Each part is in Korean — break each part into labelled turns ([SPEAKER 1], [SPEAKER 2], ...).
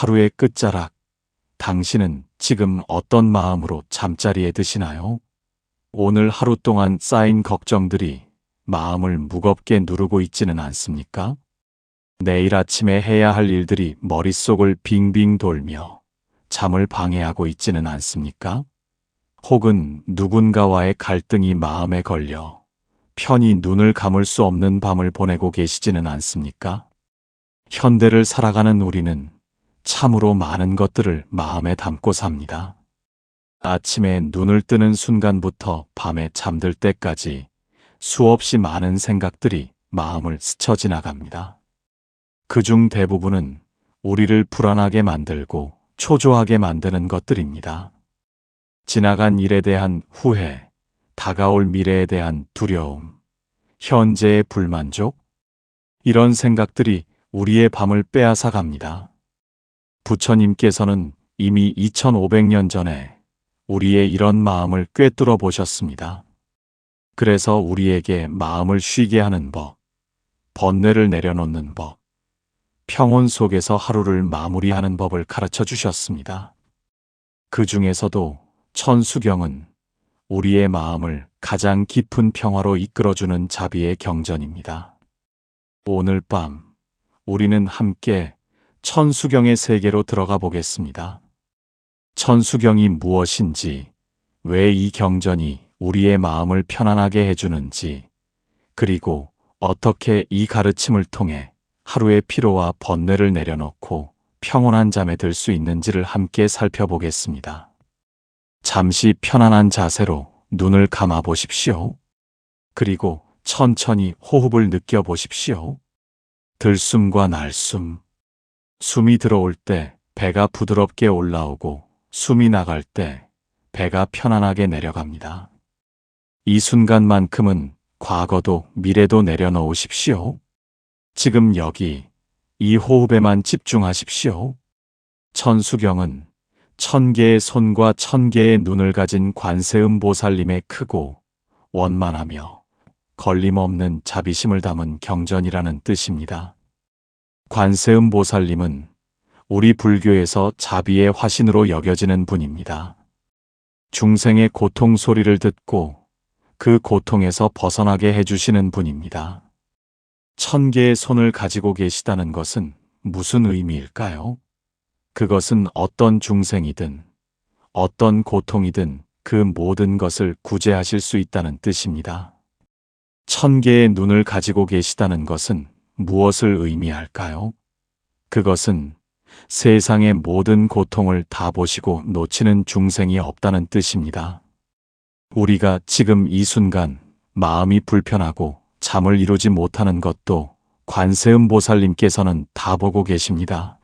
[SPEAKER 1] 하루의 끝자락, 당신은 지금 어떤 마음으로 잠자리에 드시나요? 오늘 하루 동안 쌓인 걱정들이 마음을 무겁게 누르고 있지는 않습니까? 내일 아침에 해야 할 일들이 머릿속을 빙빙 돌며 잠을 방해하고 있지는 않습니까? 혹은 누군가와의 갈등이 마음에 걸려 편히 눈을 감을 수 없는 밤을 보내고 계시지는 않습니까? 현대를 살아가는 우리는 참으로 많은 것들을 마음에 담고 삽니다. 아침에 눈을 뜨는 순간부터 밤에 잠들 때까지 수없이 많은 생각들이 마음을 스쳐 지나갑니다. 그중 대부분은 우리를 불안하게 만들고 초조하게 만드는 것들입니다. 지나간 일에 대한 후회, 다가올 미래에 대한 두려움, 현재의 불만족, 이런 생각들이 우리의 밤을 빼앗아 갑니다. 부처님께서는 이미 2500년 전에 우리의 이런 마음을 꿰뚫어 보셨습니다. 그래서 우리에게 마음을 쉬게 하는 법, 번뇌를 내려놓는 법, 평온 속에서 하루를 마무리하는 법을 가르쳐 주셨습니다. 그 중에서도 천수경은 우리의 마음을 가장 깊은 평화로 이끌어주는 자비의 경전입니다. 오늘 밤 우리는 함께 천수경의 세계로 들어가 보겠습니다. 천수경이 무엇인지, 왜 이 경전이 우리의 마음을 편안하게 해주는지, 그리고 어떻게 이 가르침을 통해 하루의 피로와 번뇌를 내려놓고 평온한 잠에 들 수 있는지를 함께 살펴보겠습니다. 잠시 편안한 자세로 눈을 감아 보십시오. 그리고 천천히 호흡을 느껴보십시오. 들숨과 날숨. 숨이 들어올 때 배가 부드럽게 올라오고 숨이 나갈 때 배가 편안하게 내려갑니다. 이 순간만큼은 과거도 미래도 내려놓으십시오. 지금 여기 이 호흡에만 집중하십시오. 천수경은 1000개의 손과 1000개의 눈을 가진 관세음 보살님의 크고 원만하며 걸림없는 자비심을 담은 경전이라는 뜻입니다. 관세음 보살님은 우리 불교에서 자비의 화신으로 여겨지는 분입니다. 중생의 고통 소리를 듣고 그 고통에서 벗어나게 해주시는 분입니다. 1000개의 손을 가지고 계시다는 것은 무슨 의미일까요? 그것은 어떤 중생이든 어떤 고통이든 그 모든 것을 구제하실 수 있다는 뜻입니다. 1000개의 눈을 가지고 계시다는 것은 무엇을 의미할까요? 그것은 세상의 모든 고통을 다 보시고 놓치는 중생이 없다는 뜻입니다. 우리가 지금 이 순간 마음이 불편하고 잠을 이루지 못하는 것도 관세음 보살님께서는 다 보고 계십니다.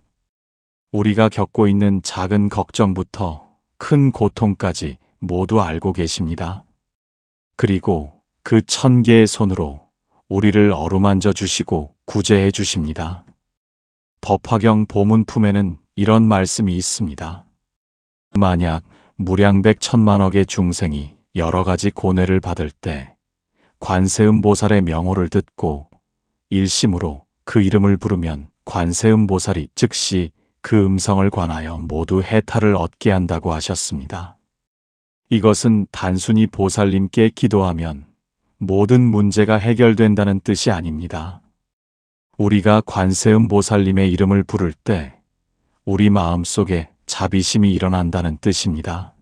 [SPEAKER 1] 우리가 겪고 있는 작은 걱정부터 큰 고통까지 모두 알고 계십니다. 그리고 그 1000개의 손으로 우리를 어루만져 주시고 구제해 주십니다. 법화경 보문품에는 이런 말씀이 있습니다. 만약 무량백 천만억의 중생이 여러 가지 고뇌를 받을 때 관세음 보살의 명호를 듣고 일심으로 그 이름을 부르면 관세음 보살이 즉시 그 음성을 관하여 모두 해탈을 얻게 한다고 하셨습니다. 이것은 단순히 보살님께 기도하면 모든 문제가 해결된다는 뜻이 아닙니다. 우리가 관세음 보살님의 이름을 부를 때 우리 마음속에 자비심이 일어난다는 뜻입니다.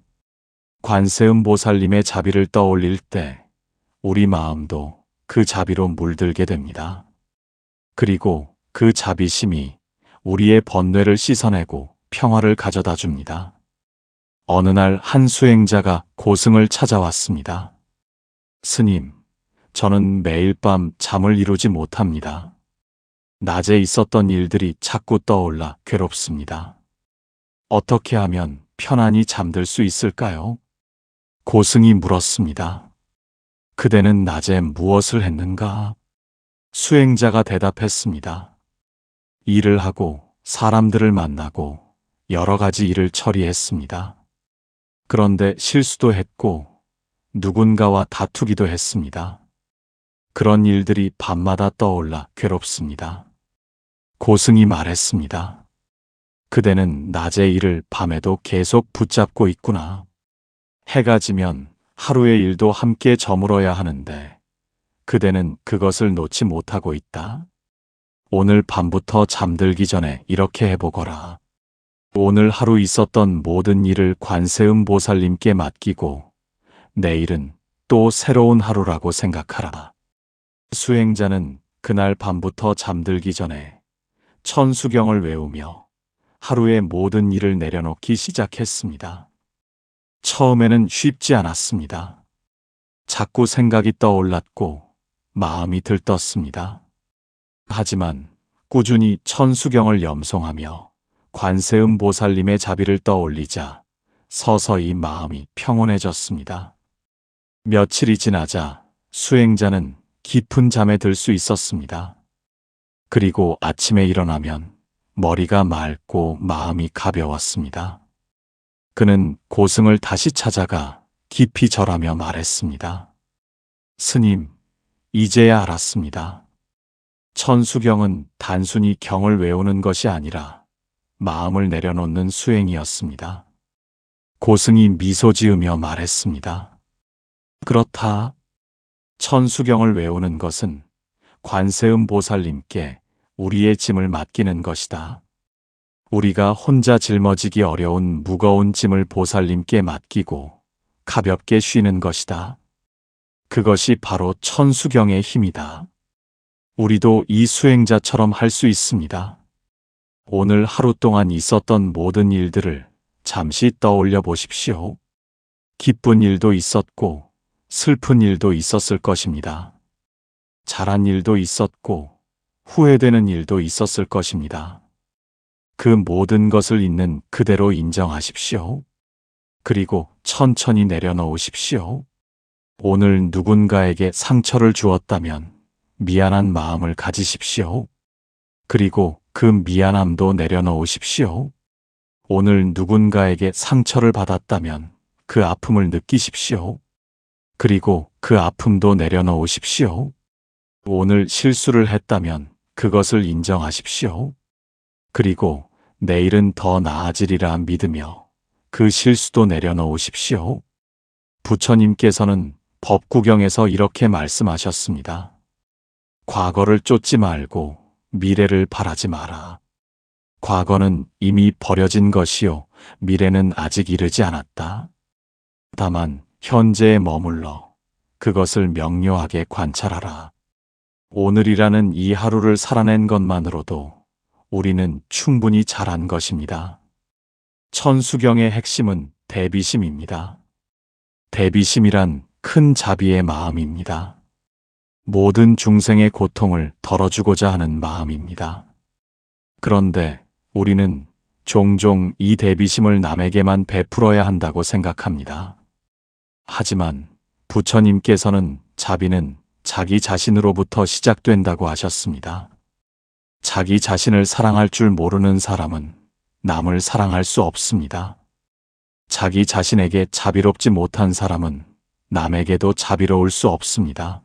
[SPEAKER 1] 관세음 보살님의 자비를 떠올릴 때 우리 마음도 그 자비로 물들게 됩니다. 그리고 그 자비심이 우리의 번뇌를 씻어내고 평화를 가져다 줍니다. 어느 날 한 수행자가 고승을 찾아왔습니다. 스님, 저는 매일 밤 잠을 이루지 못합니다. 낮에 있었던 일들이 자꾸 떠올라 괴롭습니다. 어떻게 하면 편안히 잠들 수 있을까요? 고승이 물었습니다. 그대는 낮에 무엇을 했는가? 수행자가 대답했습니다. 일을 하고 사람들을 만나고 여러 가지 일을 처리했습니다. 그런데 실수도 했고 누군가와 다투기도 했습니다. 그런 일들이 밤마다 떠올라 괴롭습니다. 고승이 말했습니다. 그대는 낮의 일을 밤에도 계속 붙잡고 있구나. 해가 지면 하루의 일도 함께 저물어야 하는데 그대는 그것을 놓지 못하고 있다. 오늘 밤부터 잠들기 전에 이렇게 해보거라. 오늘 하루 있었던 모든 일을 관세음 보살님께 맡기고 내일은 또 새로운 하루라고 생각하라. 수행자는 그날 밤부터 잠들기 전에 천수경을 외우며 하루의 모든 일을 내려놓기 시작했습니다. 처음에는 쉽지 않았습니다. 자꾸 생각이 떠올랐고 마음이 들떴습니다. 하지만 꾸준히 천수경을 염송하며 관세음 보살님의 자비를 떠올리자 서서히 마음이 평온해졌습니다. 며칠이 지나자 수행자는 깊은 잠에 들 수 있었습니다. 그리고 아침에 일어나면 머리가 맑고 마음이 가벼웠습니다. 그는 고승을 다시 찾아가 깊이 절하며 말했습니다. 스님, 이제야 알았습니다. 천수경은 단순히 경을 외우는 것이 아니라 마음을 내려놓는 수행이었습니다. 고승이 미소 지으며 말했습니다. 그렇다. 천수경을 외우는 것은 관세음 보살님께 우리의 짐을 맡기는 것이다. 우리가 혼자 짊어지기 어려운 무거운 짐을 보살님께 맡기고 가볍게 쉬는 것이다. 그것이 바로 천수경의 힘이다. 우리도 이 수행자처럼 할 수 있습니다. 오늘 하루 동안 있었던 모든 일들을 잠시 떠올려 보십시오. 기쁜 일도 있었고 슬픈 일도 있었을 것입니다. 잘한 일도 있었고 후회되는 일도 있었을 것입니다. 그 모든 것을 있는 그대로 인정하십시오. 그리고 천천히 내려놓으십시오. 오늘 누군가에게 상처를 주었다면 미안한 마음을 가지십시오. 그리고 그 미안함도 내려놓으십시오. 오늘 누군가에게 상처를 받았다면 그 아픔을 느끼십시오. 그리고 그 아픔도 내려놓으십시오. 오늘 실수를 했다면 그것을 인정하십시오. 그리고 내일은 더 나아지리라 믿으며 그 실수도 내려놓으십시오. 부처님께서는 법구경에서 이렇게 말씀하셨습니다. 과거를 쫓지 말고 미래를 바라지 마라. 과거는 이미 버려진 것이요, 미래는 아직 이르지 않았다. 다만 현재에 머물러 그것을 명료하게 관찰하라. 오늘이라는 이 하루를 살아낸 것만으로도 우리는 충분히 잘한 것입니다. 천수경의 핵심은 대비심입니다. 대비심이란 큰 자비의 마음입니다. 모든 중생의 고통을 덜어주고자 하는 마음입니다. 그런데 우리는 종종 이 대비심을 남에게만 베풀어야 한다고 생각합니다. 하지만 부처님께서는 자비는 자기 자신으로부터 시작된다고 하셨습니다. 자기 자신을 사랑할 줄 모르는 사람은 남을 사랑할 수 없습니다. 자기 자신에게 자비롭지 못한 사람은 남에게도 자비로울 수 없습니다.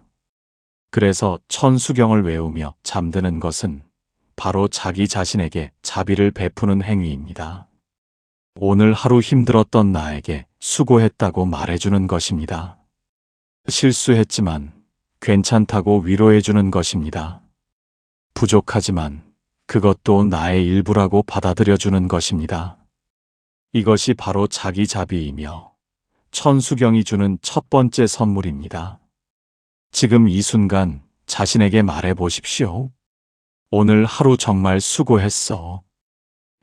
[SPEAKER 1] 그래서 천수경을 외우며 잠드는 것은 바로 자기 자신에게 자비를 베푸는 행위입니다. 오늘 하루 힘들었던 나에게 수고했다고 말해주는 것입니다. 실수했지만 괜찮다고 위로해주는 것입니다. 부족하지만 그것도 나의 일부라고 받아들여주는 것입니다. 이것이 바로 자기 자비이며 천수경이 주는 첫 번째 선물입니다. 지금 이 순간 자신에게 말해 보십시오. 오늘 하루 정말 수고했어.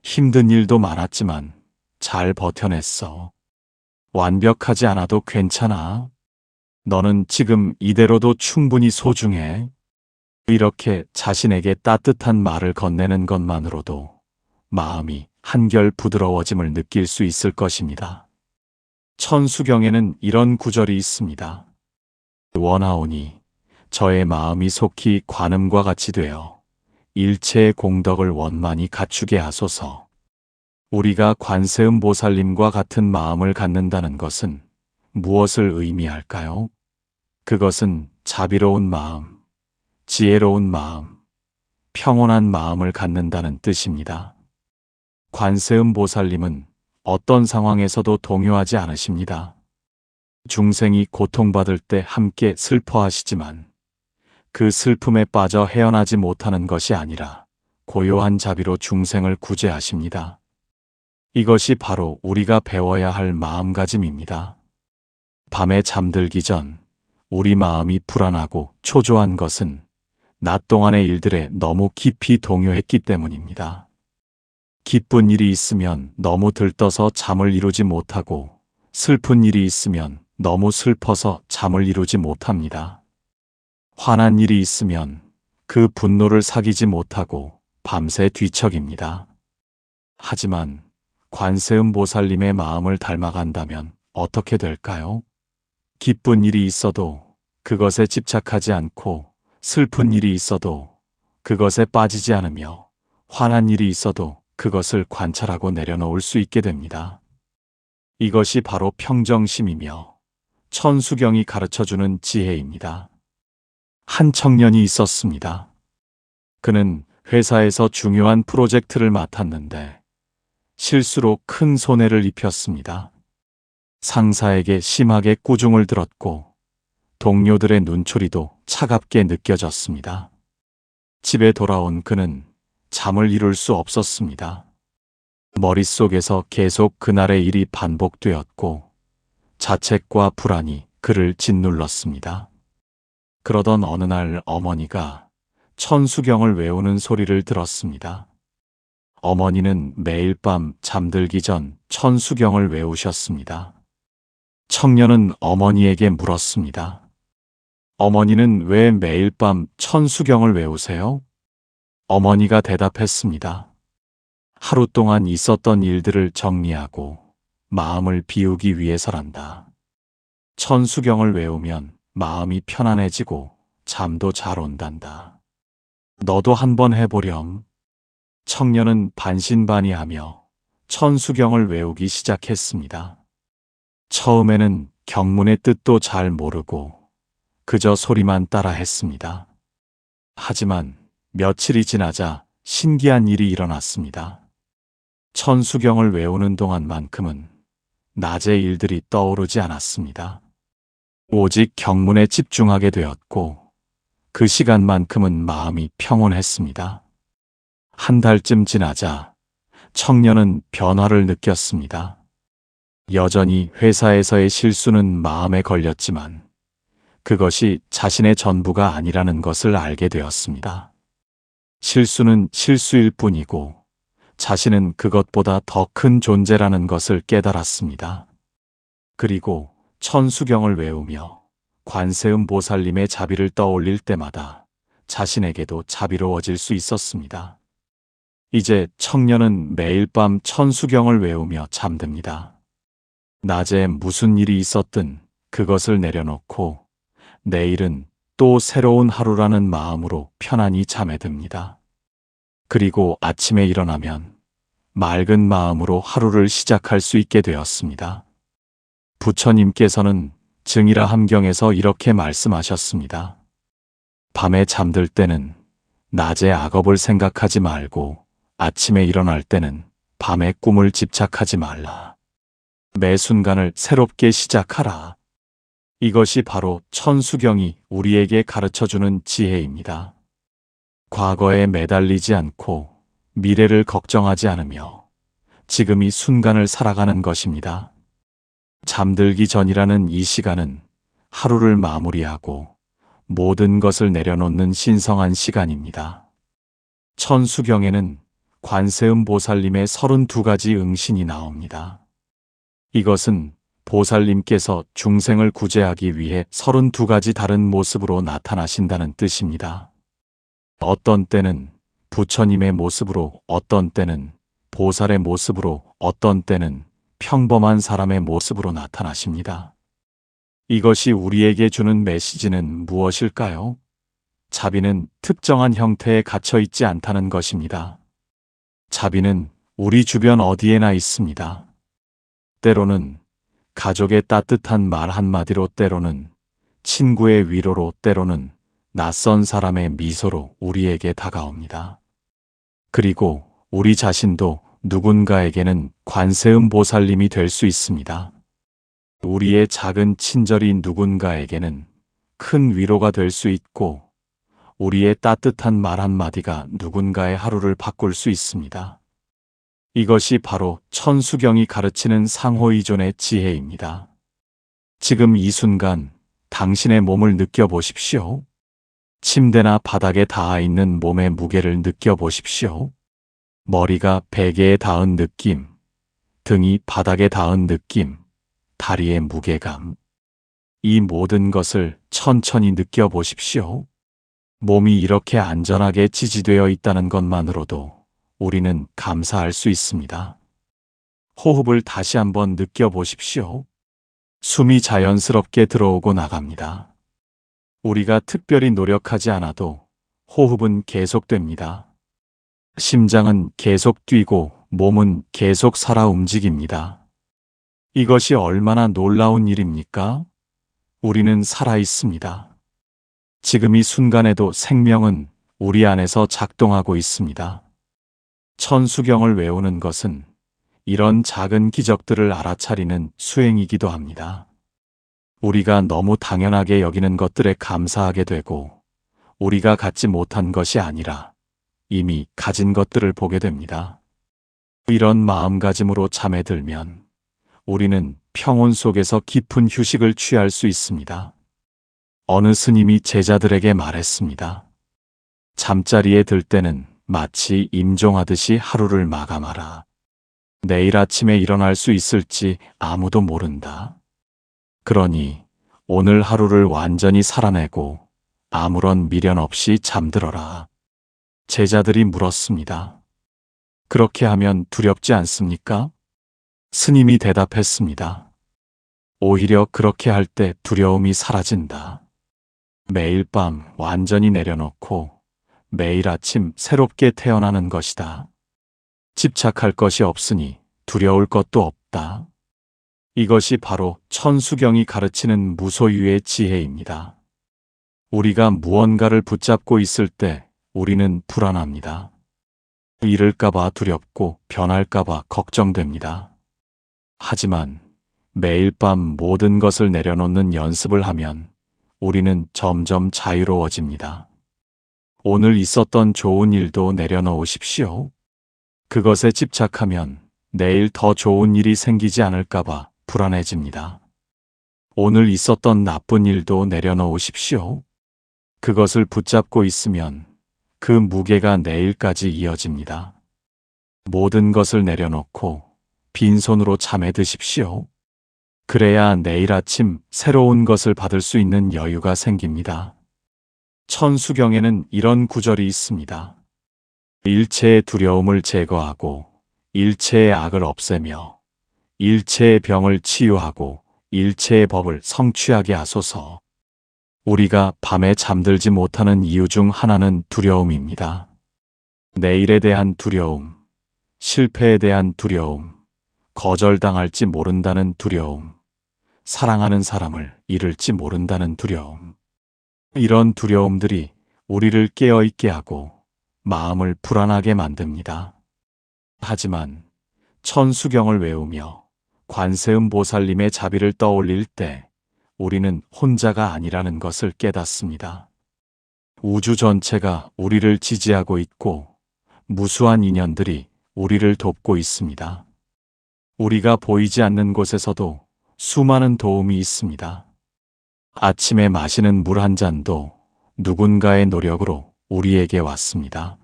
[SPEAKER 1] 힘든 일도 많았지만 잘 버텨냈어. 완벽하지 않아도 괜찮아. 너는 지금 이대로도 충분히 소중해. 이렇게 자신에게 따뜻한 말을 건네는 것만으로도 마음이 한결 부드러워짐을 느낄 수 있을 것입니다. 천수경에는 이런 구절이 있습니다. 원하오니 저의 마음이 속히 관음과 같이 되어 일체의 공덕을 원만히 갖추게 하소서. 우리가 관세음 보살님과 같은 마음을 갖는다는 것은 무엇을 의미할까요? 그것은 자비로운 마음, 지혜로운 마음, 평온한 마음을 갖는다는 뜻입니다. 관세음 보살님은 어떤 상황에서도 동요하지 않으십니다. 중생이 고통받을 때 함께 슬퍼하시지만 그 슬픔에 빠져 헤어나지 못하는 것이 아니라 고요한 자비로 중생을 구제하십니다. 이것이 바로 우리가 배워야 할 마음가짐입니다. 밤에 잠들기 전 우리 마음이 불안하고 초조한 것은 낮 동안의 일들에 너무 깊이 동요했기 때문입니다. 기쁜 일이 있으면 너무 들떠서 잠을 이루지 못하고 슬픈 일이 있으면 너무 슬퍼서 잠을 이루지 못합니다. 화난 일이 있으면 그 분노를 사귀지 못하고 밤새 뒤척입니다. 하지만 관세음 보살님의 마음을 닮아간다면 어떻게 될까요? 기쁜 일이 있어도 그것에 집착하지 않고 슬픈 일이 있어도 그것에 빠지지 않으며 화난 일이 있어도 그것을 관찰하고 내려놓을 수 있게 됩니다. 이것이 바로 평정심이며 천수경이 가르쳐주는 지혜입니다. 한 청년이 있었습니다. 그는 회사에서 중요한 프로젝트를 맡았는데 실수로 큰 손해를 입혔습니다. 상사에게 심하게 꾸중을 들었고 동료들의 눈초리도 차갑게 느껴졌습니다. 집에 돌아온 그는 잠을 이룰 수 없었습니다. 머릿속에서 계속 그날의 일이 반복되었고 자책과 불안이 그를 짓눌렀습니다. 그러던 어느 날 어머니가 천수경을 외우는 소리를 들었습니다. 어머니는 매일 밤 잠들기 전 천수경을 외우셨습니다. 청년은 어머니에게 물었습니다. 어머니는 왜 매일 밤 천수경을 외우세요? 어머니가 대답했습니다. 하루 동안 있었던 일들을 정리하고 마음을 비우기 위해서란다. 천수경을 외우면 마음이 편안해지고 잠도 잘 온단다. 너도 한번 해보렴. 청년은 반신반의하며 천수경을 외우기 시작했습니다. 처음에는 경문의 뜻도 잘 모르고 그저 소리만 따라 했습니다. 하지만 며칠이 지나자 신기한 일이 일어났습니다. 천수경을 외우는 동안만큼은 낮의 일들이 떠오르지 않았습니다. 오직 경문에 집중하게 되었고 그 시간만큼은 마음이 평온했습니다. 한 달쯤 지나자 청년은 변화를 느꼈습니다. 여전히 회사에서의 실수는 마음에 걸렸지만 그것이 자신의 전부가 아니라는 것을 알게 되었습니다. 실수는 실수일 뿐이고 자신은 그것보다 더 큰 존재라는 것을 깨달았습니다. 그리고 천수경을 외우며 관세음 보살님의 자비를 떠올릴 때마다 자신에게도 자비로워질 수 있었습니다. 이제 청년은 매일 밤 천수경을 외우며 잠듭니다. 낮에 무슨 일이 있었든 그것을 내려놓고 내일은 또 새로운 하루라는 마음으로 편안히 잠에 듭니다. 그리고 아침에 일어나면 맑은 마음으로 하루를 시작할 수 있게 되었습니다. 부처님께서는 증이라 함경에서 이렇게 말씀하셨습니다. 밤에 잠들 때는 낮의 악업을 생각하지 말고 아침에 일어날 때는 밤의 꿈을 집착하지 말라. 매 순간을 새롭게 시작하라. 이것이 바로 천수경이 우리에게 가르쳐주는 지혜입니다. 과거에 매달리지 않고 미래를 걱정하지 않으며 지금 이 순간을 살아가는 것입니다. 잠들기 전이라는 이 시간은 하루를 마무리하고 모든 것을 내려놓는 신성한 시간입니다. 천수경에는 관세음 보살님의 32가지 응신이 나옵니다. 이것은 보살님께서 중생을 구제하기 위해 32가지 다른 모습으로 나타나신다는 뜻입니다. 어떤 때는 부처님의 모습으로, 어떤 때는 보살의 모습으로, 어떤 때는 평범한 사람의 모습으로 나타나십니다. 이것이 우리에게 주는 메시지는 무엇일까요? 자비는 특정한 형태에 갇혀 있지 않다는 것입니다. 자비는 우리 주변 어디에나 있습니다. 때로는 가족의 따뜻한 말 한마디로, 때로는 친구의 위로로, 때로는 낯선 사람의 미소로 우리에게 다가옵니다. 그리고 우리 자신도 누군가에게는 관세음 보살님이 될 수 있습니다. 우리의 작은 친절이 누군가에게는 큰 위로가 될 수 있고, 우리의 따뜻한 말 한마디가 누군가의 하루를 바꿀 수 있습니다. 이것이 바로 천수경이 가르치는 상호의존의 지혜입니다. 지금 이 순간 당신의 몸을 느껴보십시오. 침대나 바닥에 닿아 있는 몸의 무게를 느껴보십시오. 머리가 베개에 닿은 느낌, 등이 바닥에 닿은 느낌, 다리의 무게감. 이 모든 것을 천천히 느껴보십시오. 몸이 이렇게 안전하게 지지되어 있다는 것만으로도 우리는 감사할 수 있습니다. 호흡을 다시 한번 느껴보십시오. 숨이 자연스럽게 들어오고 나갑니다. 우리가 특별히 노력하지 않아도 호흡은 계속됩니다. 심장은 계속 뛰고 몸은 계속 살아 움직입니다. 이것이 얼마나 놀라운 일입니까? 우리는 살아 있습니다. 지금 이 순간에도 생명은 우리 안에서 작동하고 있습니다. 천수경을 외우는 것은 이런 작은 기적들을 알아차리는 수행이기도 합니다. 우리가 너무 당연하게 여기는 것들에 감사하게 되고, 우리가 갖지 못한 것이 아니라 이미 가진 것들을 보게 됩니다. 이런 마음가짐으로 잠에 들면 우리는 평온 속에서 깊은 휴식을 취할 수 있습니다. 어느 스님이 제자들에게 말했습니다. 잠자리에 들 때는 마치 임종하듯이 하루를 마감하라. 내일 아침에 일어날 수 있을지 아무도 모른다. 그러니 오늘 하루를 완전히 살아내고 아무런 미련 없이 잠들어라. 제자들이 물었습니다. 그렇게 하면 두렵지 않습니까? 스님이 대답했습니다. 오히려 그렇게 할 때 두려움이 사라진다. 매일 밤 완전히 내려놓고 매일 아침 새롭게 태어나는 것이다. 집착할 것이 없으니 두려울 것도 없다. 이것이 바로 천수경이 가르치는 무소유의 지혜입니다. 우리가 무언가를 붙잡고 있을 때 우리는 불안합니다. 잃을까봐 두렵고 변할까봐 걱정됩니다. 하지만 매일 밤 모든 것을 내려놓는 연습을 하면 우리는 점점 자유로워집니다. 오늘 있었던 좋은 일도 내려놓으십시오. 그것에 집착하면 내일 더 좋은 일이 생기지 않을까봐 불안해집니다. 오늘 있었던 나쁜 일도 내려놓으십시오. 그것을 붙잡고 있으면 그 무게가 내일까지 이어집니다. 모든 것을 내려놓고 빈손으로 잠에 드십시오. 그래야 내일 아침 새로운 것을 받을 수 있는 여유가 생깁니다. 천수경에는 이런 구절이 있습니다. 일체의 두려움을 제거하고 일체의 악을 없애며 일체의 병을 치유하고 일체의 법을 성취하게 하소서. 우리가 밤에 잠들지 못하는 이유 중 하나는 두려움입니다. 내일에 대한 두려움, 실패에 대한 두려움, 거절당할지 모른다는 두려움, 사랑하는 사람을 잃을지 모른다는 두려움. 이런 두려움들이 우리를 깨어있게 하고 마음을 불안하게 만듭니다. 하지만 천수경을 외우며 관세음 보살님의 자비를 떠올릴 때 우리는 혼자가 아니라는 것을 깨닫습니다. 우주 전체가 우리를 지지하고 있고 무수한 인연들이 우리를 돕고 있습니다. 우리가 보이지 않는 곳에서도 수많은 도움이 있습니다. 아침에 마시는 물 한 잔도 누군가의 노력으로 우리에게 왔습니다.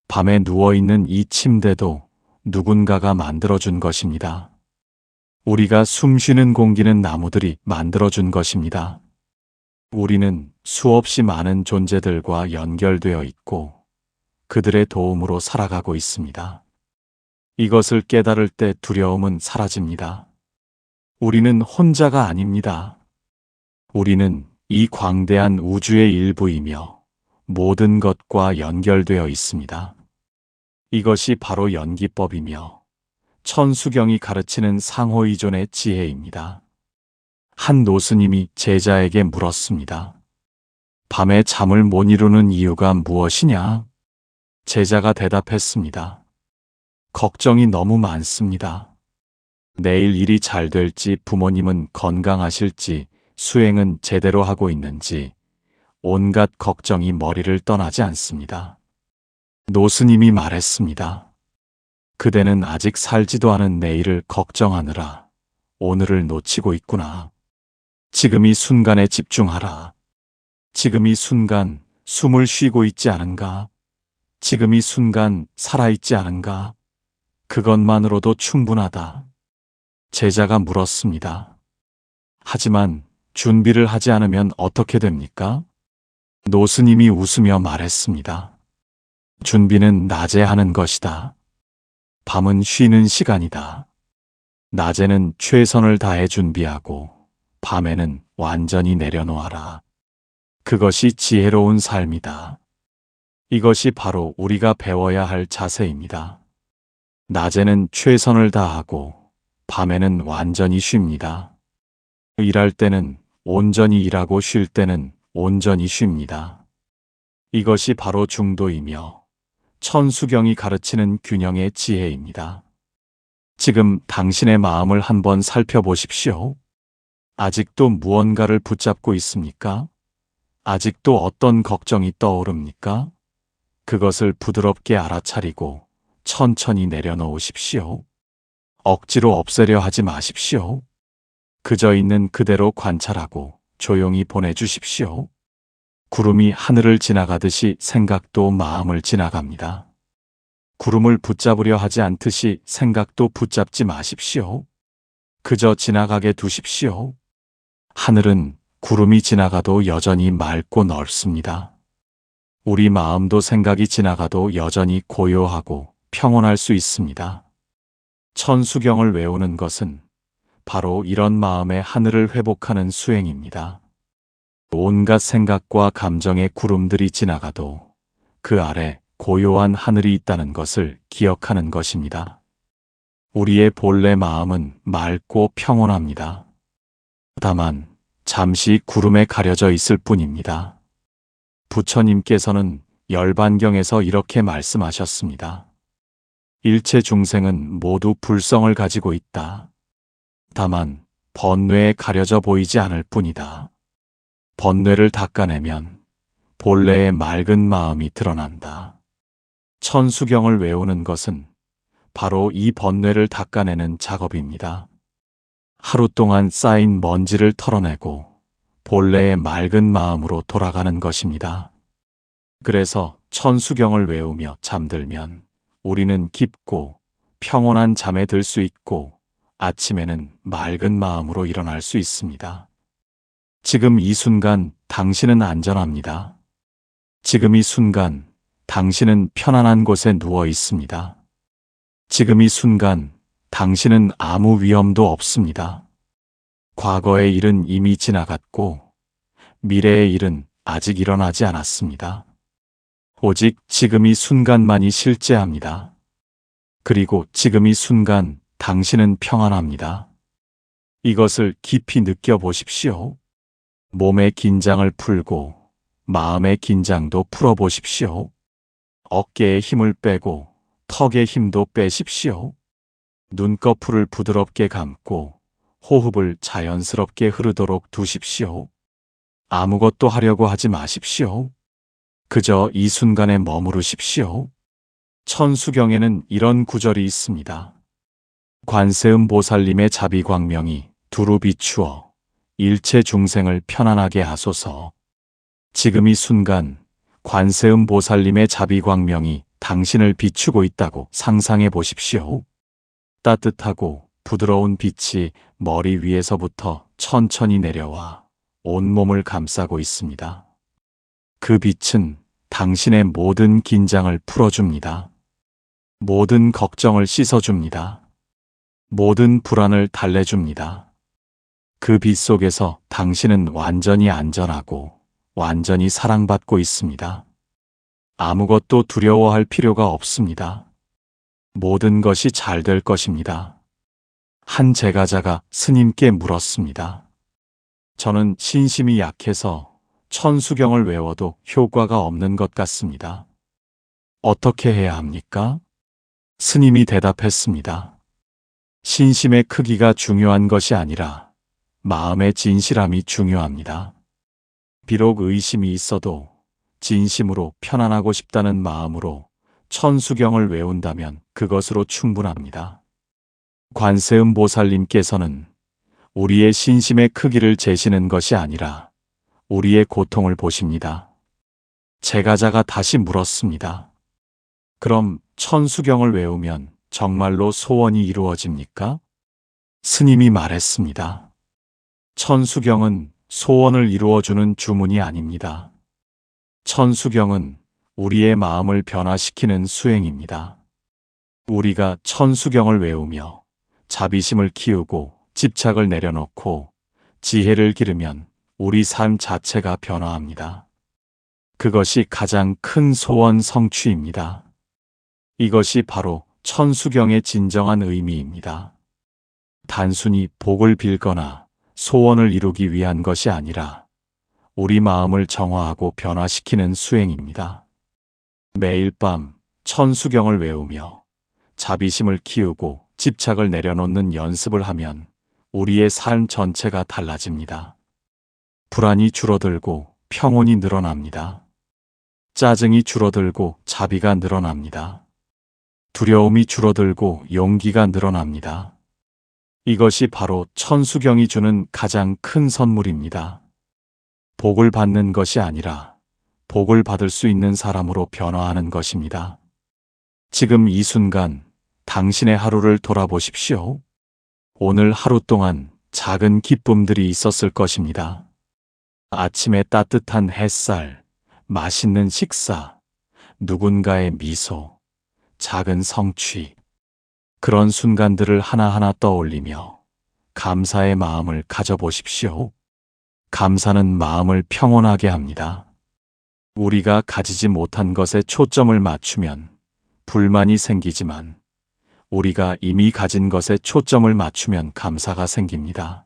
[SPEAKER 1] 밤에 누워있는 이 침대도 누군가가 만들어준 것입니다. 우리가 숨 쉬는 공기는 나무들이 만들어준 것입니다. 우리는 수없이 많은 존재들과 연결되어 있고 그들의 도움으로 살아가고 있습니다. 이것을 깨달을 때 두려움은 사라집니다. 우리는 혼자가 아닙니다. 우리는 이 광대한 우주의 일부이며 모든 것과 연결되어 있습니다. 이것이 바로 연기법이며 천수경이 가르치는 상호의존의 지혜입니다. 한 노스님이 제자에게 물었습니다. 밤에 잠을 못 이루는 이유가 무엇이냐? 제자가 대답했습니다. 걱정이 너무 많습니다. 내일 일이 잘 될지, 부모님은 건강하실지, 수행은 제대로 하고 있는지, 온갖 걱정이 머리를 떠나지 않습니다. 노스님이 말했습니다. 그대는 아직 살지도 않은 내일을 걱정하느라 오늘을 놓치고 있구나. 지금 이 순간에 집중하라. 지금 이 순간 숨을 쉬고 있지 않은가? 지금 이 순간 살아있지 않은가? 그것만으로도 충분하다. 제자가 물었습니다. 하지만 준비를 하지 않으면 어떻게 됩니까? 노스님이 웃으며 말했습니다. 준비는 낮에 하는 것이다. 밤은 쉬는 시간이다. 낮에는 최선을 다해 준비하고 밤에는 완전히 내려놓아라. 그것이 지혜로운 삶이다. 이것이 바로 우리가 배워야 할 자세입니다. 낮에는 최선을 다하고 밤에는 완전히 쉽니다. 일할 때는 온전히 일하고 쉴 때는 온전히 쉽니다. 이것이 바로 중도이며 천수경이 가르치는 균형의 지혜입니다. 지금 당신의 마음을 한번 살펴보십시오. 아직도 무언가를 붙잡고 있습니까? 아직도 어떤 걱정이 떠오릅니까? 그것을 부드럽게 알아차리고 천천히 내려놓으십시오. 억지로 없애려 하지 마십시오. 그저 있는 그대로 관찰하고 조용히 보내주십시오. 구름이 하늘을 지나가듯이 생각도 마음을 지나갑니다. 구름을 붙잡으려 하지 않듯이 생각도 붙잡지 마십시오. 그저 지나가게 두십시오. 하늘은 구름이 지나가도 여전히 맑고 넓습니다. 우리 마음도 생각이 지나가도 여전히 고요하고 평온할 수 있습니다. 천수경을 외우는 것은 바로 이런 마음의 하늘을 회복하는 수행입니다. 온갖 생각과 감정의 구름들이 지나가도 그 아래 고요한 하늘이 있다는 것을 기억하는 것입니다. 우리의 본래 마음은 맑고 평온합니다. 다만 잠시 구름에 가려져 있을 뿐입니다. 부처님께서는 열반경에서 이렇게 말씀하셨습니다. 일체 중생은 모두 불성을 가지고 있다. 다만 번뇌에 가려져 보이지 않을 뿐이다. 번뇌를 닦아내면 본래의 맑은 마음이 드러난다. 천수경을 외우는 것은 바로 이 번뇌를 닦아내는 작업입니다. 하루 동안 쌓인 먼지를 털어내고 본래의 맑은 마음으로 돌아가는 것입니다. 그래서 천수경을 외우며 잠들면 우리는 깊고 평온한 잠에 들 수 있고 아침에는 맑은 마음으로 일어날 수 있습니다. 지금 이 순간 당신은 안전합니다. 지금 이 순간 당신은 편안한 곳에 누워 있습니다. 지금 이 순간 당신은 아무 위험도 없습니다. 과거의 일은 이미 지나갔고 미래의 일은 아직 일어나지 않았습니다. 오직 지금 이 순간만이 실제합니다. 그리고 지금 이 순간 당신은 평안합니다. 이것을 깊이 느껴보십시오. 몸의 긴장을 풀고 마음의 긴장도 풀어보십시오. 어깨의 힘을 빼고 턱의 힘도 빼십시오. 눈꺼풀을 부드럽게 감고 호흡을 자연스럽게 흐르도록 두십시오. 아무것도 하려고 하지 마십시오. 그저 이 순간에 머무르십시오. 천수경에는 이런 구절이 있습니다. 관세음 보살님의 자비광명이 두루 비추어 일체 중생을 편안하게 하소서. 지금 이 순간 관세음 보살님의 자비광명이 당신을 비추고 있다고 상상해 보십시오. 따뜻하고 부드러운 빛이 머리 위에서부터 천천히 내려와 온몸을 감싸고 있습니다. 그 빛은 당신의 모든 긴장을 풀어줍니다. 모든 걱정을 씻어줍니다. 모든 불안을 달래줍니다. 그 빛 속에서 당신은 완전히 안전하고 완전히 사랑받고 있습니다. 아무것도 두려워할 필요가 없습니다. 모든 것이 잘 될 것입니다. 한 제가자가 스님께 물었습니다. 저는 신심이 약해서 천수경을 외워도 효과가 없는 것 같습니다. 어떻게 해야 합니까? 스님이 대답했습니다. 신심의 크기가 중요한 것이 아니라 마음의 진실함이 중요합니다. 비록 의심이 있어도 진심으로 편안하고 싶다는 마음으로 천수경을 외운다면 그것으로 충분합니다. 관세음 보살님께서는 우리의 신심의 크기를 재시는 것이 아니라 우리의 고통을 보십니다. 제가자가 다시 물었습니다. 그럼 천수경을 외우면 정말로 소원이 이루어집니까? 스님이 말했습니다. 천수경은 소원을 이루어주는 주문이 아닙니다. 천수경은 우리의 마음을 변화시키는 수행입니다. 우리가 천수경을 외우며 자비심을 키우고 집착을 내려놓고 지혜를 기르면 우리 삶 자체가 변화합니다. 그것이 가장 큰 소원 성취입니다. 이것이 바로 천수경의 진정한 의미입니다. 단순히 복을 빌거나 소원을 이루기 위한 것이 아니라 우리 마음을 정화하고 변화시키는 수행입니다. 매일 밤 천수경을 외우며 자비심을 키우고 집착을 내려놓는 연습을 하면 우리의 삶 전체가 달라집니다. 불안이 줄어들고 평온이 늘어납니다. 짜증이 줄어들고 자비가 늘어납니다. 두려움이 줄어들고 용기가 늘어납니다. 이것이 바로 천수경이 주는 가장 큰 선물입니다. 복을 받는 것이 아니라 복을 받을 수 있는 사람으로 변화하는 것입니다. 지금 이 순간 당신의 하루를 돌아보십시오. 오늘 하루 동안 작은 기쁨들이 있었을 것입니다. 아침에 따뜻한 햇살, 맛있는 식사, 누군가의 미소, 작은 성취. 그런 순간들을 하나하나 떠올리며 감사의 마음을 가져보십시오. 감사는 마음을 평온하게 합니다. 우리가 가지지 못한 것에 초점을 맞추면 불만이 생기지만 우리가 이미 가진 것에 초점을 맞추면 감사가 생깁니다.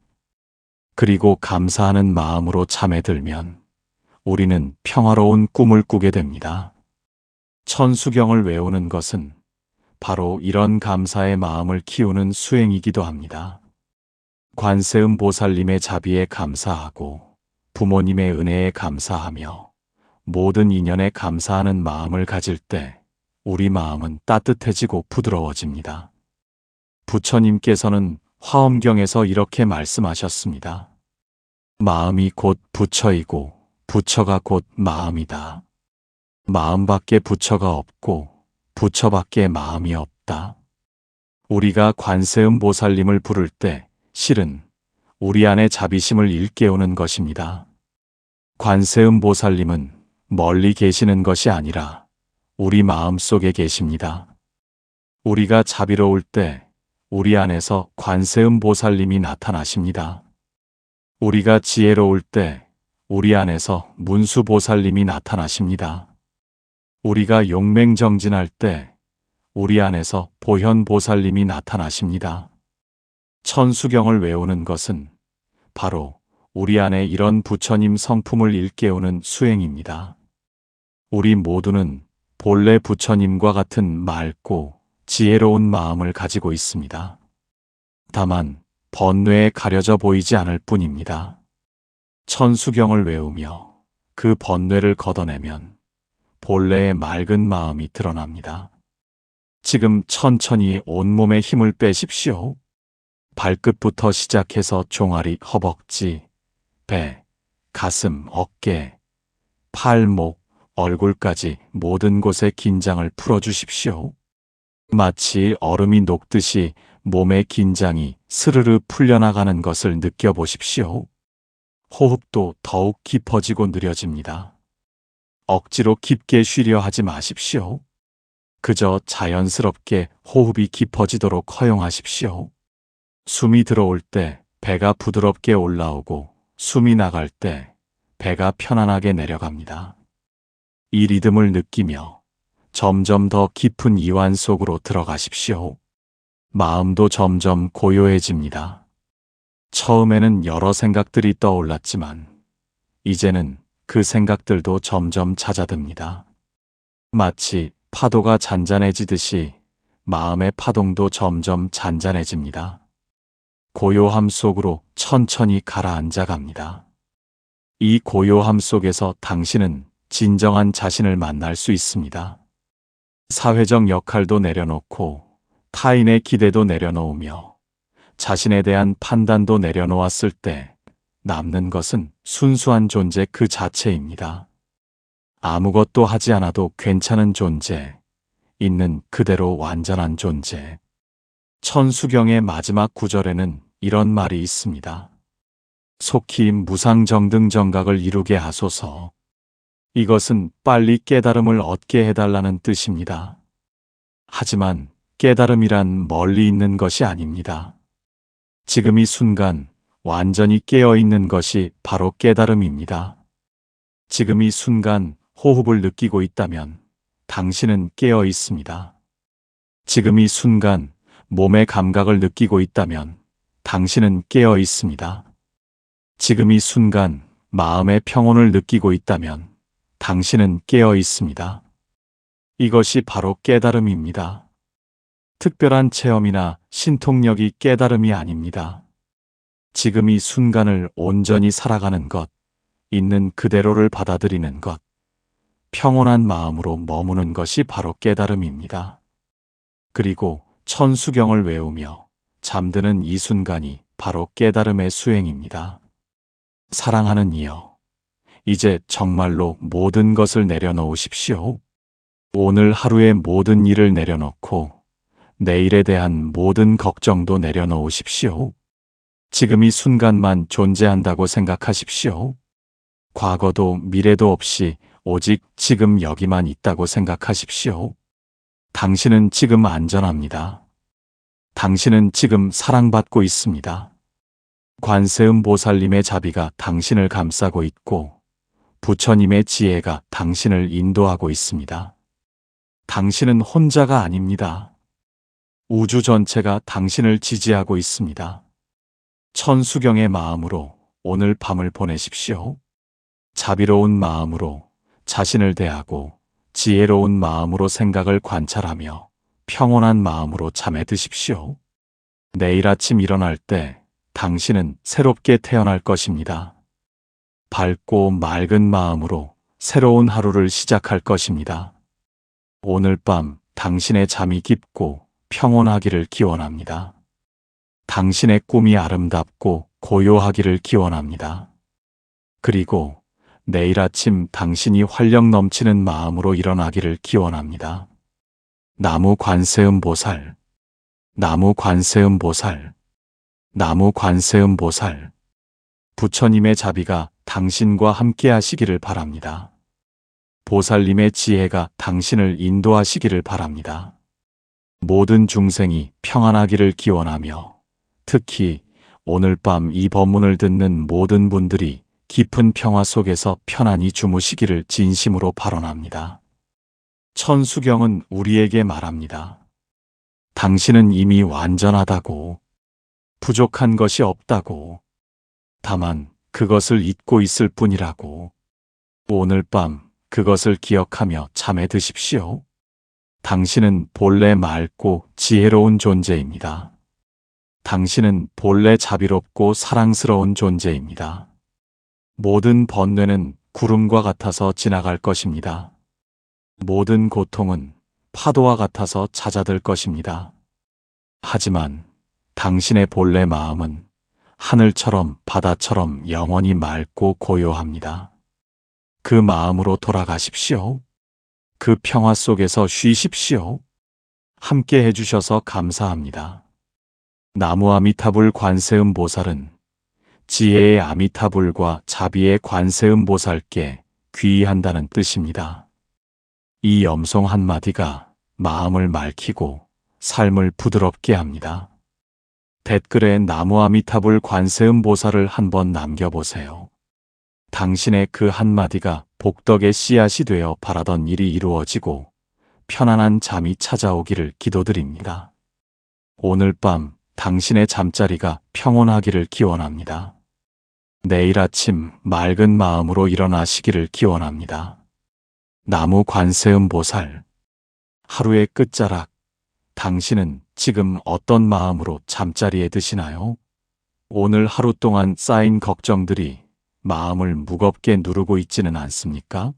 [SPEAKER 1] 그리고 감사하는 마음으로 잠에 들면 우리는 평화로운 꿈을 꾸게 됩니다. 천수경을 외우는 것은 바로 이런 감사의 마음을 키우는 수행이기도 합니다. 관세음 보살님의 자비에 감사하고 부모님의 은혜에 감사하며 모든 인연에 감사하는 마음을 가질 때 우리 마음은 따뜻해지고 부드러워집니다. 부처님께서는 화엄경에서 이렇게 말씀하셨습니다. 마음이 곧 부처이고 부처가 곧 마음이다. 마음밖에 부처가 없고 부처밖에 마음이 없다. 우리가 관세음 보살님을 부를 때 실은 우리 안의 자비심을 일깨우는 것입니다. 관세음 보살님은 멀리 계시는 것이 아니라 우리 마음 속에 계십니다. 우리가 자비로울 때 우리 안에서 관세음 보살님이 나타나십니다. 우리가 지혜로울 때 우리 안에서 문수 보살님이 나타나십니다. 우리가 용맹정진할 때 우리 안에서 보현 보살님이 나타나십니다. 천수경을 외우는 것은 바로 우리 안에 이런 부처님 성품을 일깨우는 수행입니다. 우리 모두는 본래 부처님과 같은 맑고 지혜로운 마음을 가지고 있습니다. 다만 번뇌에 가려져 보이지 않을 뿐입니다. 천수경을 외우며 그 번뇌를 걷어내면 본래의 맑은 마음이 드러납니다. 지금 천천히 온몸에 힘을 빼십시오. 발끝부터 시작해서 종아리, 허벅지, 배, 가슴, 어깨, 팔목, 얼굴까지 모든 곳에 긴장을 풀어주십시오. 마치 얼음이 녹듯이 몸의 긴장이 스르르 풀려나가는 것을 느껴보십시오. 호흡도 더욱 깊어지고 느려집니다. 억지로 깊게 쉬려 하지 마십시오. 그저 자연스럽게 호흡이 깊어지도록 허용하십시오. 숨이 들어올 때 배가 부드럽게 올라오고 숨이 나갈 때 배가 편안하게 내려갑니다. 이 리듬을 느끼며 점점 더 깊은 이완 속으로 들어가십시오. 마음도 점점 고요해집니다. 처음에는 여러 생각들이 떠올랐지만 이제는 그 생각들도 점점 잦아듭니다. 마치 파도가 잔잔해지듯이 마음의 파동도 점점 잔잔해집니다. 고요함 속으로 천천히 가라앉아 갑니다. 이 고요함 속에서 당신은 진정한 자신을 만날 수 있습니다. 사회적 역할도 내려놓고 타인의 기대도 내려놓으며 자신에 대한 판단도 내려놓았을 때 남는 것은 순수한 존재 그 자체입니다. 아무것도 하지 않아도 괜찮은 존재, 있는 그대로 완전한 존재. 천수경의 마지막 구절에는 이런 말이 있습니다. 속히 무상정등정각을 이루게 하소서. 이것은 빨리 깨달음을 얻게 해달라는 뜻입니다. 하지만 깨달음이란 멀리 있는 것이 아닙니다. 지금 이 순간 완전히 깨어있는 것이 바로 깨달음입니다. 지금 이 순간 호흡을 느끼고 있다면 당신은 깨어 있습니다. 지금 이 순간 몸의 감각을 느끼고 있다면 당신은 깨어 있습니다. 지금 이 순간 마음의 평온을 느끼고 있다면 당신은 깨어 있습니다. 이것이 바로 깨달음입니다. 특별한 체험이나 신통력이 깨달음이 아닙니다. 지금 이 순간을 온전히 살아가는 것, 있는 그대로를 받아들이는 것, 평온한 마음으로 머무는 것이 바로 깨달음입니다. 그리고 천수경을 외우며 잠드는 이 순간이 바로 깨달음의 수행입니다. 사랑하는 이여, 이제 정말로 모든 것을 내려놓으십시오. 오늘 하루의 모든 일을 내려놓고 내일에 대한 모든 걱정도 내려놓으십시오. 지금 이 순간만 존재한다고 생각하십시오. 과거도 미래도 없이 오직 지금 여기만 있다고 생각하십시오. 당신은 지금 안전합니다. 당신은 지금 사랑받고 있습니다. 관세음 보살님의 자비가 당신을 감싸고 있고 부처님의 지혜가 당신을 인도하고 있습니다. 당신은 혼자가 아닙니다. 우주 전체가 당신을 지지하고 있습니다. 천수경의 마음으로 오늘 밤을 보내십시오. 자비로운 마음으로 자신을 대하고 지혜로운 마음으로 생각을 관찰하며 평온한 마음으로 잠에 드십시오. 내일 아침 일어날 때 당신은 새롭게 태어날 것입니다. 밝고 맑은 마음으로 새로운 하루를 시작할 것입니다. 오늘 밤 당신의 잠이 깊고 평온하기를 기원합니다. 당신의 꿈이 아름답고 고요하기를 기원합니다. 그리고 내일 아침 당신이 활력 넘치는 마음으로 일어나기를 기원합니다. 나무 관세음 보살, 나무 관세음 보살, 나무 관세음 보살. 부처님의 자비가 당신과 함께 하시기를 바랍니다. 보살님의 지혜가 당신을 인도하시기를 바랍니다. 모든 중생이 평안하기를 기원하며 특히 오늘 밤 이 법문을 듣는 모든 분들이 깊은 평화 속에서 편안히 주무시기를 진심으로 발언합니다. 천수경은 우리에게 말합니다. 당신은 이미 완전하다고, 부족한 것이 없다고, 다만 그것을 잊고 있을 뿐이라고. 오늘 밤 그것을 기억하며 잠에 드십시오. 당신은 본래 맑고 지혜로운 존재입니다. 당신은 본래 자비롭고 사랑스러운 존재입니다. 모든 번뇌는 구름과 같아서 지나갈 것입니다. 모든 고통은 파도와 같아서 잦아들 것입니다. 하지만 당신의 본래 마음은 하늘처럼 바다처럼 영원히 맑고 고요합니다. 그 마음으로 돌아가십시오. 그 평화 속에서 쉬십시오. 함께 해주셔서 감사합니다. 나무 아미타불 관세음 보살은 지혜의 아미타불과 자비의 관세음 보살께 귀의한다는 뜻입니다. 이 염송 한마디가 마음을 맑히고 삶을 부드럽게 합니다. 댓글에 나무 아미타불 관세음 보살을 한번 남겨보세요. 당신의 그 한마디가 복덕의 씨앗이 되어 바라던 일이 이루어지고 편안한 잠이 찾아오기를 기도드립니다. 오늘 밤 당신의 잠자리가 평온하기를 기원합니다. 내일 아침 맑은 마음으로 일어나시기를 기원합니다. 나무 관세음 보살. 하루의 끝자락, 당신은 지금 어떤 마음으로 잠자리에 드시나요? 오늘 하루 동안 쌓인 걱정들이 마음을 무겁게 누르고 있지는 않습니까?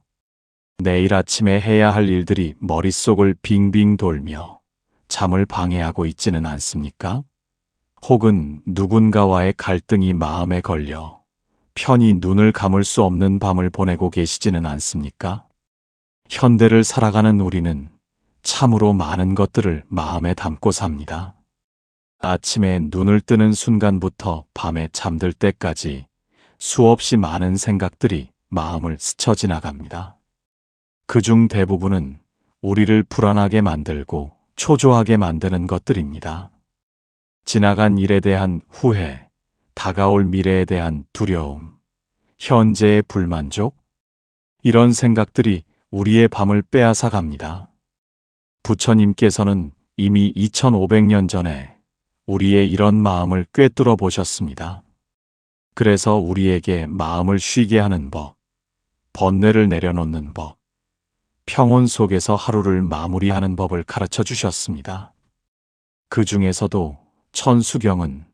[SPEAKER 1] 내일 아침에 해야 할 일들이 머릿속을 빙빙 돌며 잠을 방해하고 있지는 않습니까? 혹은 누군가와의 갈등이 마음에 걸려 편히 눈을 감을 수 없는 밤을 보내고 계시지는 않습니까? 현대를 살아가는 우리는 참으로 많은 것들을 마음에 담고 삽니다. 아침에 눈을 뜨는 순간부터 밤에 잠들 때까지 수없이 많은 생각들이 마음을 스쳐 지나갑니다. 그중 대부분은 우리를 불안하게 만들고 초조하게 만드는 것들입니다. 지나간 일에 대한 후회, 다가올 미래에 대한 두려움, 현재의 불만족, 이런 생각들이 우리의 밤을 빼앗아 갑니다. 부처님께서는 이미 2500년 전에 우리의 이런 마음을 꿰뚫어 보셨습니다. 그래서 우리에게 마음을 쉬게 하는 법, 번뇌를 내려놓는 법, 평온 속에서 하루를 마무리하는 법을 가르쳐 주셨습니다. 그 중에서도 천수경은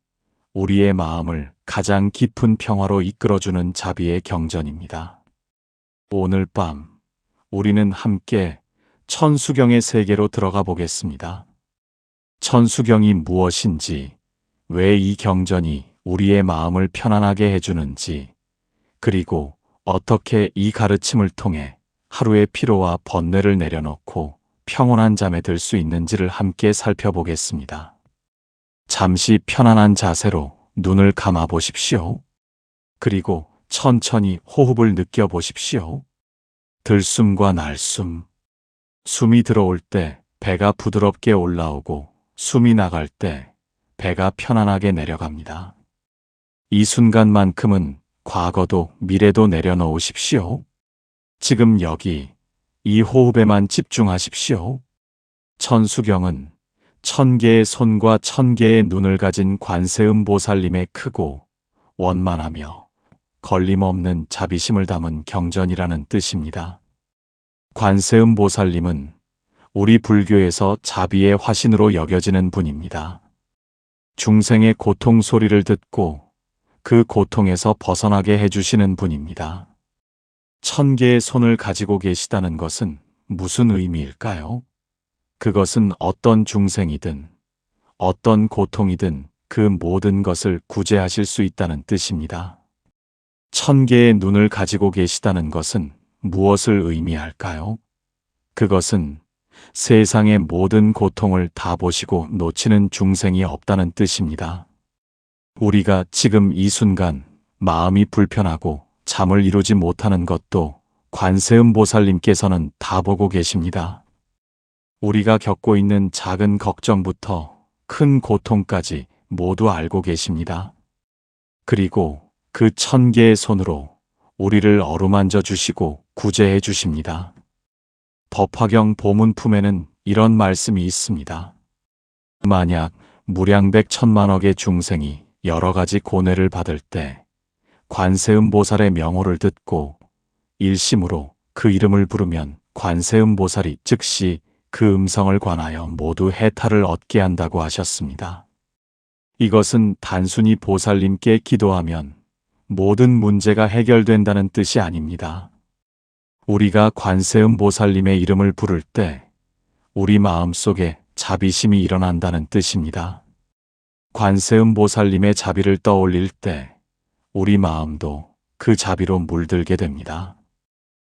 [SPEAKER 1] 우리의 마음을 가장 깊은 평화로 이끌어주는 자비의 경전입니다. 오늘 밤 우리는 함께 천수경의 세계로 들어가 보겠습니다. 천수경이 무엇인지, 왜 이 경전이 우리의 마음을 편안하게 해주는지, 그리고 어떻게 이 가르침을 통해 하루의 피로와 번뇌를 내려놓고 평온한 잠에 들 수 있는지를 함께 살펴보겠습니다. 잠시 편안한 자세로 눈을 감아 보십시오. 그리고 천천히 호흡을 느껴보십시오. 들숨과 날숨. 숨이 들어올 때 배가 부드럽게 올라오고 숨이 나갈 때 배가 편안하게 내려갑니다. 이 순간만큼은 과거도 미래도 내려놓으십시오. 지금 여기 이 호흡에만 집중하십시오. 천수경은 1000개의 손과 1000개의 눈을 가진 관세음보살님의 크고 원만하며 걸림없는 자비심을 담은 경전이라는 뜻입니다. 관세음보살님은 우리 불교에서 자비의 화신으로 여겨지는 분입니다. 중생의 고통 소리를 듣고 그 고통에서 벗어나게 해주시는 분입니다. 1000개의 손을 가지고 계시다는 것은 무슨 의미일까요? 그것은 어떤 중생이든 어떤 고통이든 그 모든 것을 구제하실 수 있다는 뜻입니다. 1000개의 눈을 가지고 계시다는 것은 무엇을 의미할까요? 그것은 세상의 모든 고통을 다 보시고 놓치는 중생이 없다는 뜻입니다. 우리가 지금 이 순간 마음이 불편하고 잠을 이루지 못하는 것도 관세음보살님께서는 다 보고 계십니다. 우리가 겪고 있는 작은 걱정부터 큰 고통까지 모두 알고 계십니다. 그리고 그 1000개의 손으로 우리를 어루만져 주시고 구제해 주십니다. 법화경 보문품에는 이런 말씀이 있습니다. 만약 무량백 천만억의 중생이 여러 가지 고뇌를 받을 때 관세음보살의 명호를 듣고 일심으로 그 이름을 부르면 관세음보살이 즉시 그 음성을 관하여 모두 해탈을 얻게 한다고 하셨습니다. 이것은 단순히 보살님께 기도하면 모든 문제가 해결된다는 뜻이 아닙니다. 우리가 관세음보살님의 이름을 부를 때 우리 마음속에 자비심이 일어난다는 뜻입니다. 관세음보살님의 자비를 떠올릴 때 우리 마음도 그 자비로 물들게 됩니다.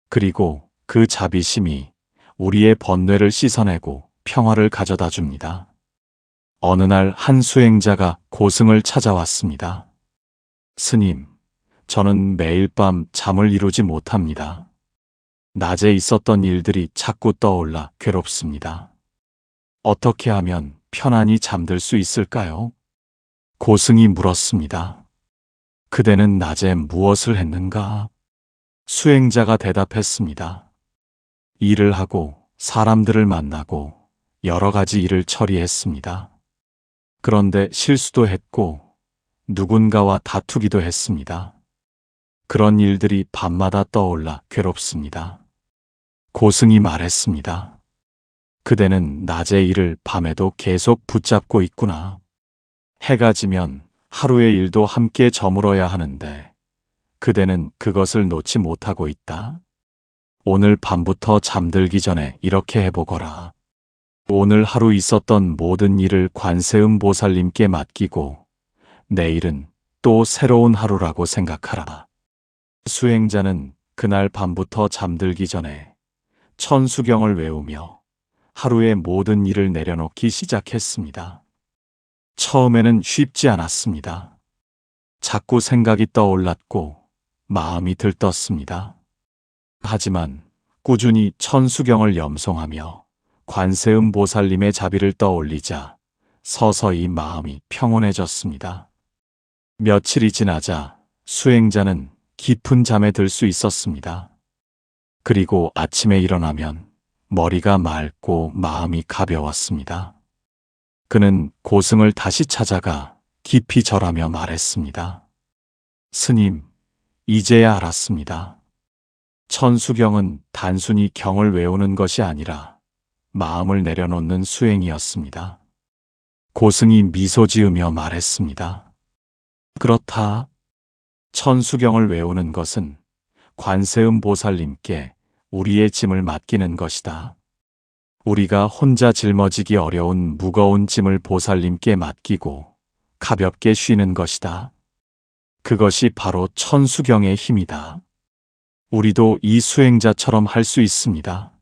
[SPEAKER 1] 그리고 그 자비심이 우리의 번뇌를 씻어내고 평화를 가져다 줍니다. 어느 날 한 수행자가 고승을 찾아왔습니다. 스님, 저는 매일 밤 잠을 이루지 못합니다. 낮에 있었던 일들이 자꾸 떠올라 괴롭습니다. 어떻게 하면 편안히 잠들 수 있을까요? 고승이 물었습니다. 그대는 낮에 무엇을 했는가? 수행자가 대답했습니다. 일을 하고 사람들을 만나고 여러 가지 일을 처리했습니다. 그런데 실수도 했고 누군가와 다투기도 했습니다. 그런 일들이 밤마다 떠올라 괴롭습니다. 고승이 말했습니다. 그대는 낮의 일을 밤에도 계속 붙잡고 있구나. 해가 지면 하루의 일도 함께 저물어야 하는데 그대는 그것을 놓지 못하고 있다. 오늘 밤부터 잠들기 전에 이렇게 해보거라. 오늘 하루 있었던 모든 일을 관세음 보살님께 맡기고 내일은 또 새로운 하루라고 생각하라. 수행자는 그날 밤부터 잠들기 전에 천수경을 외우며 하루의 모든 일을 내려놓기 시작했습니다. 처음에는 쉽지 않았습니다. 자꾸 생각이 떠올랐고 마음이 들떴습니다. 하지만 꾸준히 천수경을 염송하며 관세음 보살님의 자비를 떠올리자 서서히 마음이 평온해졌습니다. 며칠이 지나자 수행자는 깊은 잠에 들 수 있었습니다. 그리고 아침에 일어나면 머리가 맑고 마음이 가벼웠습니다. 그는 고승을 다시 찾아가 깊이 절하며 말했습니다. 스님, 이제야 알았습니다. 천수경은 단순히 경을 외우는 것이 아니라 마음을 내려놓는 수행이었습니다. 고승이 미소 지으며 말했습니다. 그렇다. 천수경을 외우는 것은 관세음 보살님께 우리의 짐을 맡기는 것이다. 우리가 혼자 짊어지기 어려운 무거운 짐을 보살님께 맡기고 가볍게 쉬는 것이다. 그것이 바로 천수경의 힘이다. 우리도 이 수행자처럼 할 수 있습니다.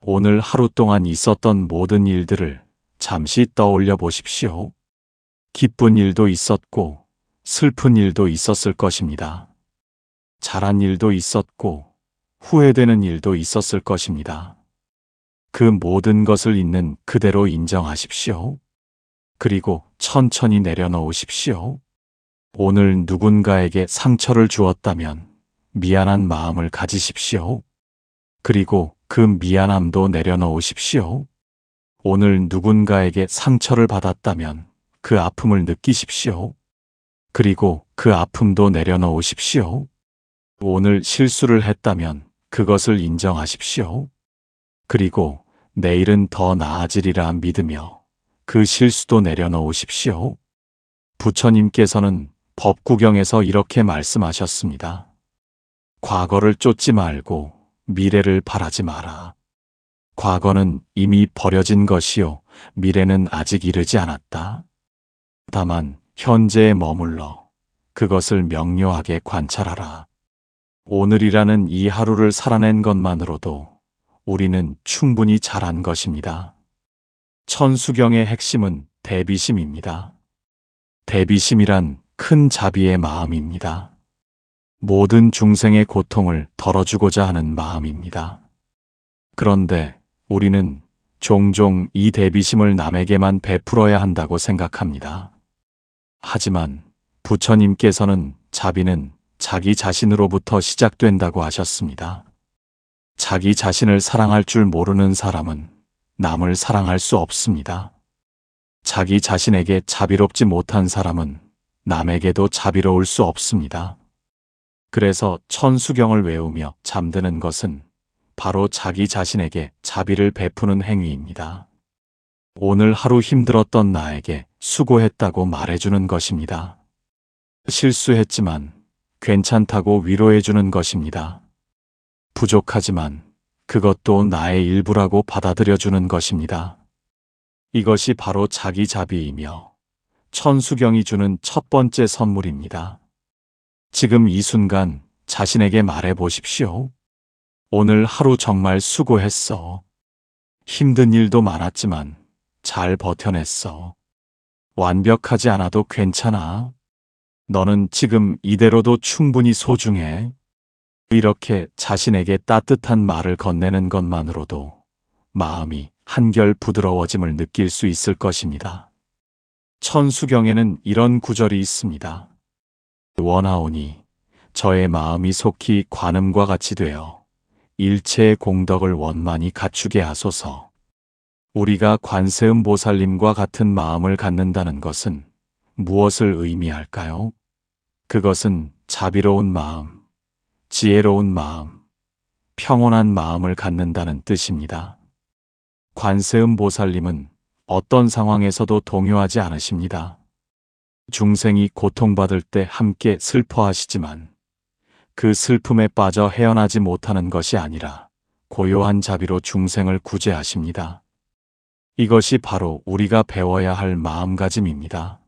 [SPEAKER 1] 오늘 하루 동안 있었던 모든 일들을 잠시 떠올려 보십시오. 기쁜 일도 있었고 슬픈 일도 있었을 것입니다. 잘한 일도 있었고 후회되는 일도 있었을 것입니다. 그 모든 것을 있는 그대로 인정하십시오. 그리고 천천히 내려놓으십시오. 오늘 누군가에게 상처를 주었다면 미안한 마음을 가지십시오. 그리고 그 미안함도 내려놓으십시오. 오늘 누군가에게 상처를 받았다면 그 아픔을 느끼십시오. 그리고 그 아픔도 내려놓으십시오. 오늘 실수를 했다면 그것을 인정하십시오. 그리고 내일은 더 나아지리라 믿으며 그 실수도 내려놓으십시오. 부처님께서는 법구경에서 이렇게 말씀하셨습니다. 과거를 쫓지 말고 미래를 바라지 마라. 과거는 이미 버려진 것이요, 미래는 아직 이르지 않았다. 다만 현재에 머물러 그것을 명료하게 관찰하라. 오늘이라는 이 하루를 살아낸 것만으로도 우리는 충분히 잘한 것입니다. 천수경의 핵심은 대비심입니다. 대비심이란 큰 자비의 마음입니다. 모든 중생의 고통을 덜어주고자 하는 마음입니다. 그런데 우리는 종종 이 대비심을 남에게만 베풀어야 한다고 생각합니다. 하지만 부처님께서는 자비는 자기 자신으로부터 시작된다고 하셨습니다. 자기 자신을 사랑할 줄 모르는 사람은 남을 사랑할 수 없습니다. 자기 자신에게 자비롭지 못한 사람은 남에게도 자비로울 수 없습니다. 그래서 천수경을 외우며 잠드는 것은 바로 자기 자신에게 자비를 베푸는 행위입니다. 오늘 하루 힘들었던 나에게 수고했다고 말해주는 것입니다. 실수했지만 괜찮다고 위로해주는 것입니다. 부족하지만 그것도 나의 일부라고 받아들여주는 것입니다. 이것이 바로 자기 자비이며 천수경이 주는 첫 번째 선물입니다. 지금 이 순간 자신에게 말해 보십시오. 오늘 하루 정말 수고했어. 힘든 일도 많았지만 잘 버텨냈어. 완벽하지 않아도 괜찮아. 너는 지금 이대로도 충분히 소중해. 이렇게 자신에게 따뜻한 말을 건네는 것만으로도 마음이 한결 부드러워짐을 느낄 수 있을 것입니다. 천수경에는 이런 구절이 있습니다. 원하오니 저의 마음이 속히 관음과 같이 되어 일체의 공덕을 원만히 갖추게 하소서. 우리가 관세음 보살님과 같은 마음을 갖는다는 것은 무엇을 의미할까요? 그것은 자비로운 마음, 지혜로운 마음, 평온한 마음을 갖는다는 뜻입니다. 관세음 보살님은 어떤 상황에서도 동요하지 않으십니다. 중생이 고통받을 때 함께 슬퍼하시지만 그 슬픔에 빠져 헤어나지 못하는 것이 아니라 고요한 자비로 중생을 구제하십니다. 이것이 바로 우리가 배워야 할 마음가짐입니다.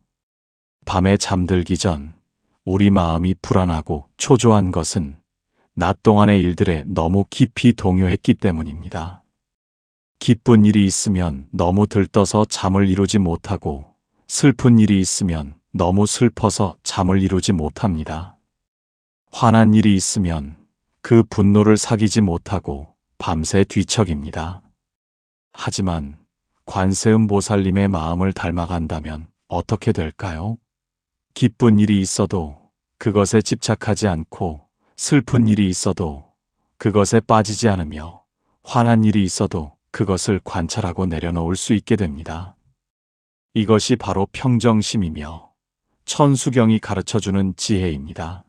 [SPEAKER 1] 밤에 잠들기 전 우리 마음이 불안하고 초조한 것은 낮 동안의 일들에 너무 깊이 동요했기 때문입니다. 기쁜 일이 있으면 너무 들떠서 잠을 이루지 못하고 슬픈 일이 있으면 너무 슬퍼서 잠을 이루지 못합니다. 화난 일이 있으면 그 분노를 사귀지 못하고 밤새 뒤척입니다. 하지만 관세음 보살님의 마음을 닮아간다면 어떻게 될까요? 기쁜 일이 있어도 그것에 집착하지 않고 슬픈 일이 있어도 그것에 빠지지 않으며 화난 일이 있어도 그것을 관찰하고 내려놓을 수 있게 됩니다. 이것이 바로 평정심이며 천수경이 가르쳐주는 지혜입니다.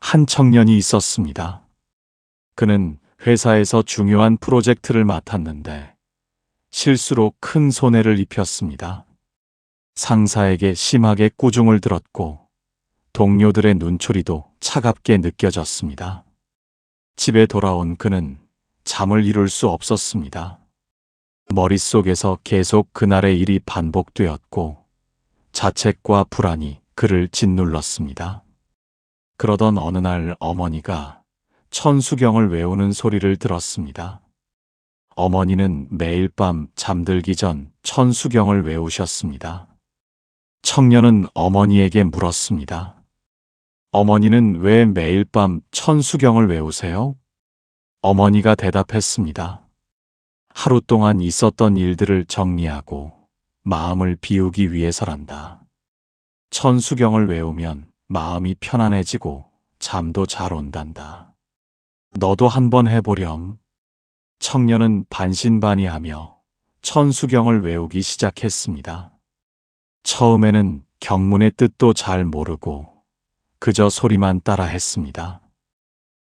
[SPEAKER 1] 한 청년이 있었습니다. 그는 회사에서 중요한 프로젝트를 맡았는데 실수로 큰 손해를 입혔습니다. 상사에게 심하게 꾸중을 들었고 동료들의 눈초리도 차갑게 느껴졌습니다. 집에 돌아온 그는 잠을 이룰 수 없었습니다. 머릿속에서 계속 그날의 일이 반복되었고 자책과 불안이 그를 짓눌렀습니다. 그러던 어느 날 어머니가 천수경을 외우는 소리를 들었습니다. 어머니는 매일 밤 잠들기 전 천수경을 외우셨습니다. 청년은 어머니에게 물었습니다. 어머니는 왜 매일 밤 천수경을 외우세요? 어머니가 대답했습니다. 하루 동안 있었던 일들을 정리하고 마음을 비우기 위해서란다. 천수경을 외우면 마음이 편안해지고 잠도 잘 온단다. 너도 한번 해보렴. 청년은 반신반의하며 천수경을 외우기 시작했습니다. 처음에는 경문의 뜻도 잘 모르고 그저 소리만 따라 했습니다.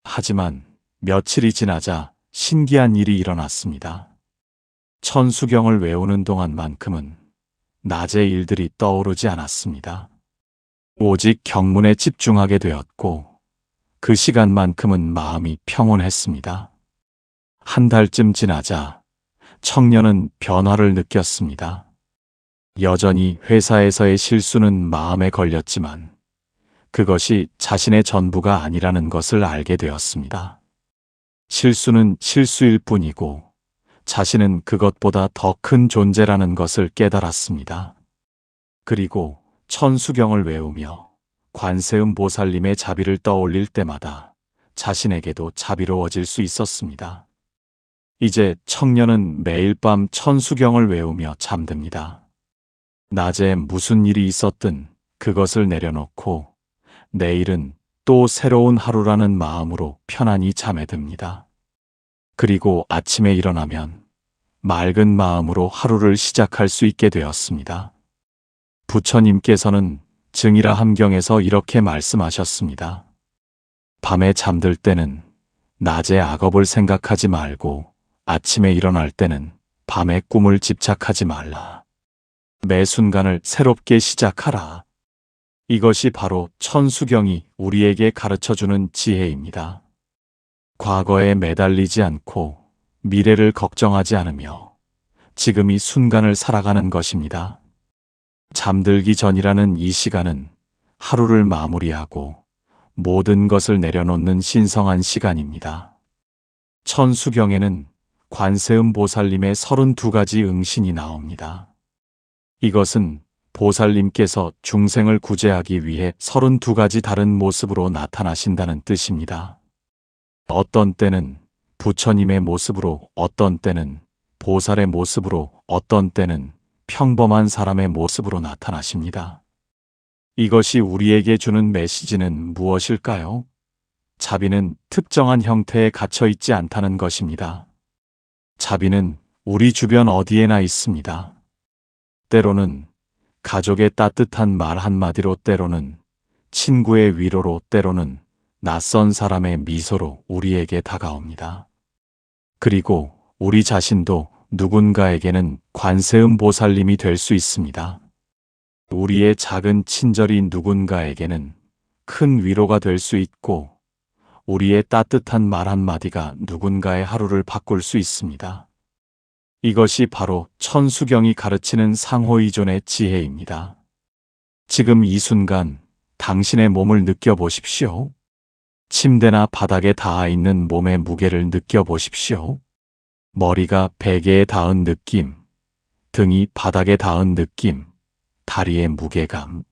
[SPEAKER 1] 하지만 며칠이 지나자 신기한 일이 일어났습니다. 천수경을 외우는 동안만큼은 낮의 일들이 떠오르지 않았습니다. 오직 경문에 집중하게 되었고 그 시간만큼은 마음이 평온했습니다. 한 달쯤 지나자 청년은 변화를 느꼈습니다. 여전히 회사에서의 실수는 마음에 걸렸지만 그것이 자신의 전부가 아니라는 것을 알게 되었습니다. 실수는 실수일 뿐이고 자신은 그것보다 더 큰 존재라는 것을 깨달았습니다. 그리고 천수경을 외우며 관세음 보살님의 자비를 떠올릴 때마다 자신에게도 자비로워질 수 있었습니다. 이제 청년은 매일 밤 천수경을 외우며 잠듭니다. 낮에 무슨 일이 있었든 그것을 내려놓고 내일은 또 새로운 하루라는 마음으로 편안히 잠에 듭니다. 그리고 아침에 일어나면 맑은 마음으로 하루를 시작할 수 있게 되었습니다. 부처님께서는 증이라 함경에서 이렇게 말씀하셨습니다. 밤에 잠들 때는 낮의 악업을 생각하지 말고 아침에 일어날 때는 밤의 꿈을 집착하지 말라. 매 순간을 새롭게 시작하라. 이것이 바로 천수경이 우리에게 가르쳐주는 지혜입니다. 과거에 매달리지 않고 미래를 걱정하지 않으며 지금 이 순간을 살아가는 것입니다. 잠들기 전이라는 이 시간은 하루를 마무리하고 모든 것을 내려놓는 신성한 시간입니다. 천수경에는 관세음 보살님의 32가지 응신이 나옵니다. 이것은 보살님께서 중생을 구제하기 위해 32가지 다른 모습으로 나타나신다는 뜻입니다. 어떤 때는 부처님의 모습으로, 어떤 때는 보살의 모습으로, 어떤 때는 평범한 사람의 모습으로 나타나십니다. 이것이 우리에게 주는 메시지는 무엇일까요? 자비는 특정한 형태에 갇혀 있지 않다는 것입니다. 자비는 우리 주변 어디에나 있습니다. 때로는 가족의 따뜻한 말 한마디로, 때로는 친구의 위로로, 때로는 낯선 사람의 미소로 우리에게 다가옵니다. 그리고 우리 자신도 누군가에게는 관세음 보살님이 될 수 있습니다. 우리의 작은 친절이 누군가에게는 큰 위로가 될 수 있고, 우리의 따뜻한 말 한마디가 누군가의 하루를 바꿀 수 있습니다. 이것이 바로 천수경이 가르치는 상호이존의 지혜입니다. 지금 이 순간 당신의 몸을 느껴보십시오. 침대나 바닥에 닿아 있는 몸의 무게를 느껴보십시오. 머리가 베개에 닿은 느낌, 등이 바닥에 닿은 느낌, 다리의 무게감.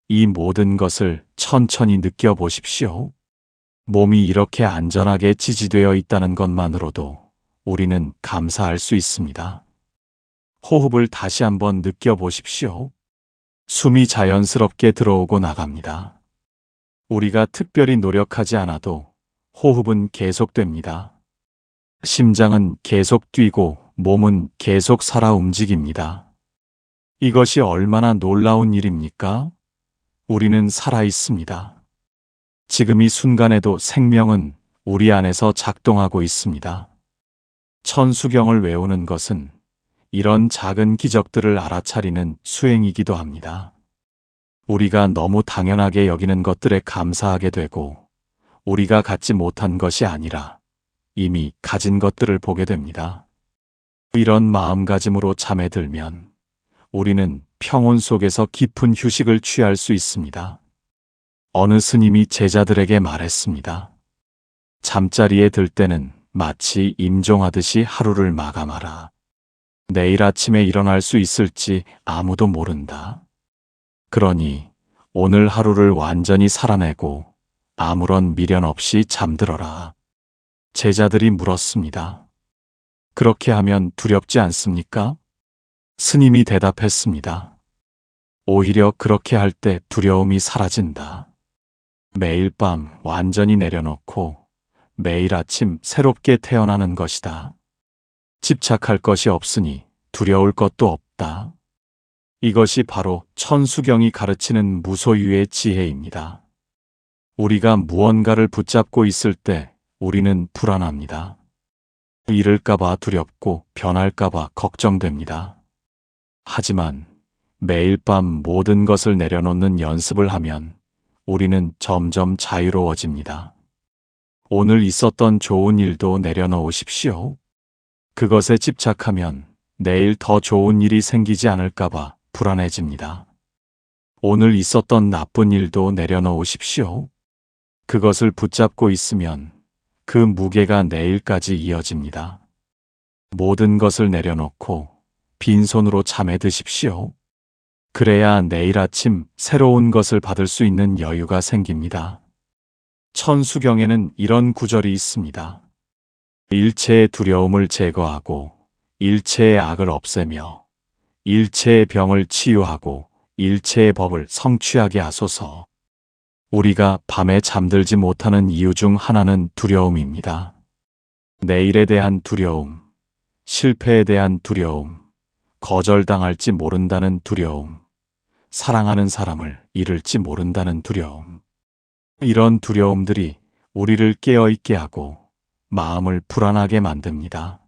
[SPEAKER 1] 이 모든 것을 천천히 느껴보십시오. 몸이 이렇게 안전하게 지지되어 있다는 것만으로도 우리는 감사할 수 있습니다. 호흡을 다시 한번 느껴보십시오. 숨이 자연스럽게 들어오고 나갑니다. 우리가 특별히 노력하지 않아도 호흡은 계속됩니다. 심장은 계속 뛰고 몸은 계속 살아 움직입니다. 이것이 얼마나 놀라운 일입니까? 우리는 살아 있습니다. 지금 이 순간에도 생명은 우리 안에서 작동하고 있습니다. 천수경을 외우는 것은 이런 작은 기적들을 알아차리는 수행이기도 합니다. 우리가 너무 당연하게 여기는 것들에 감사하게 되고, 우리가 갖지 못한 것이 아니라 이미 가진 것들을 보게 됩니다. 이런 마음가짐으로 잠에 들면 우리는 평온 속에서 깊은 휴식을 취할 수 있습니다. 어느 스님이 제자들에게 말했습니다. 잠자리에 들 때는 마치 임종하듯이 하루를 마감하라. 내일 아침에 일어날 수 있을지 아무도 모른다. 그러니 오늘 하루를 완전히 살아내고 아무런 미련 없이 잠들어라. 제자들이 물었습니다. 그렇게 하면 두렵지 않습니까? 스님이 대답했습니다. 오히려 그렇게 할 때 두려움이 사라진다. 매일 밤 완전히 내려놓고 매일 아침 새롭게 태어나는 것이다. 집착할 것이 없으니 두려울 것도 없다. 이것이 바로 천수경이 가르치는 무소유의 지혜입니다. 우리가 무언가를 붙잡고 있을 때 우리는 불안합니다. 잃을까봐 두렵고 변할까봐 걱정됩니다. 하지만 매일 밤 모든 것을 내려놓는 연습을 하면 우리는 점점 자유로워집니다. 오늘 있었던 좋은 일도 내려놓으십시오. 그것에 집착하면 내일 더 좋은 일이 생기지 않을까봐 불안해집니다. 오늘 있었던 나쁜 일도 내려놓으십시오. 그것을 붙잡고 있으면 그 무게가 내일까지 이어집니다. 모든 것을 내려놓고 빈손으로 잠에 드십시오. 그래야 내일 아침 새로운 것을 받을 수 있는 여유가 생깁니다. 천수경에는 이런 구절이 있습니다. 일체의 두려움을 제거하고 일체의 악을 없애며 일체의 병을 치유하고 일체의 법을 성취하게 하소서. 우리가 밤에 잠들지 못하는 이유 중 하나는 두려움입니다. 내일에 대한 두려움, 실패에 대한 두려움, 거절당할지 모른다는 두려움, 사랑하는 사람을 잃을지 모른다는 두려움. 이런 두려움들이 우리를 깨어있게 하고 마음을 불안하게 만듭니다.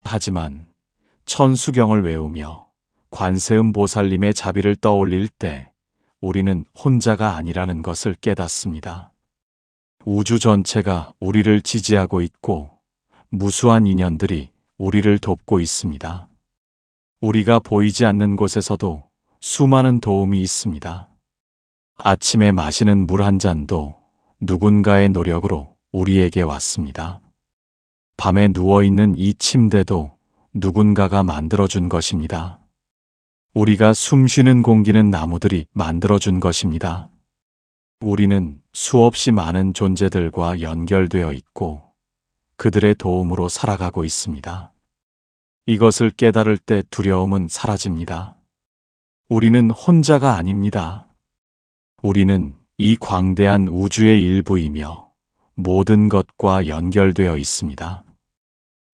[SPEAKER 1] 하지만 천수경을 외우며 관세음 보살님의 자비를 떠올릴 때 우리는 혼자가 아니라는 것을 깨닫습니다. 우주 전체가 우리를 지지하고 있고 무수한 인연들이 우리를 돕고 있습니다. 우리가 보이지 않는 곳에서도 수많은 도움이 있습니다. 아침에 마시는 물 한 잔도 누군가의 노력으로 우리에게 왔습니다. 밤에 누워있는 이 침대도 누군가가 만들어준 것입니다. 우리가 숨쉬는 공기는 나무들이 만들어준 것입니다. 우리는 수없이 많은 존재들과 연결되어 있고 그들의 도움으로 살아가고 있습니다. 이것을 깨달을 때 두려움은 사라집니다. 우리는 혼자가 아닙니다. 우리는 이 광대한 우주의 일부이며 모든 것과 연결되어 있습니다.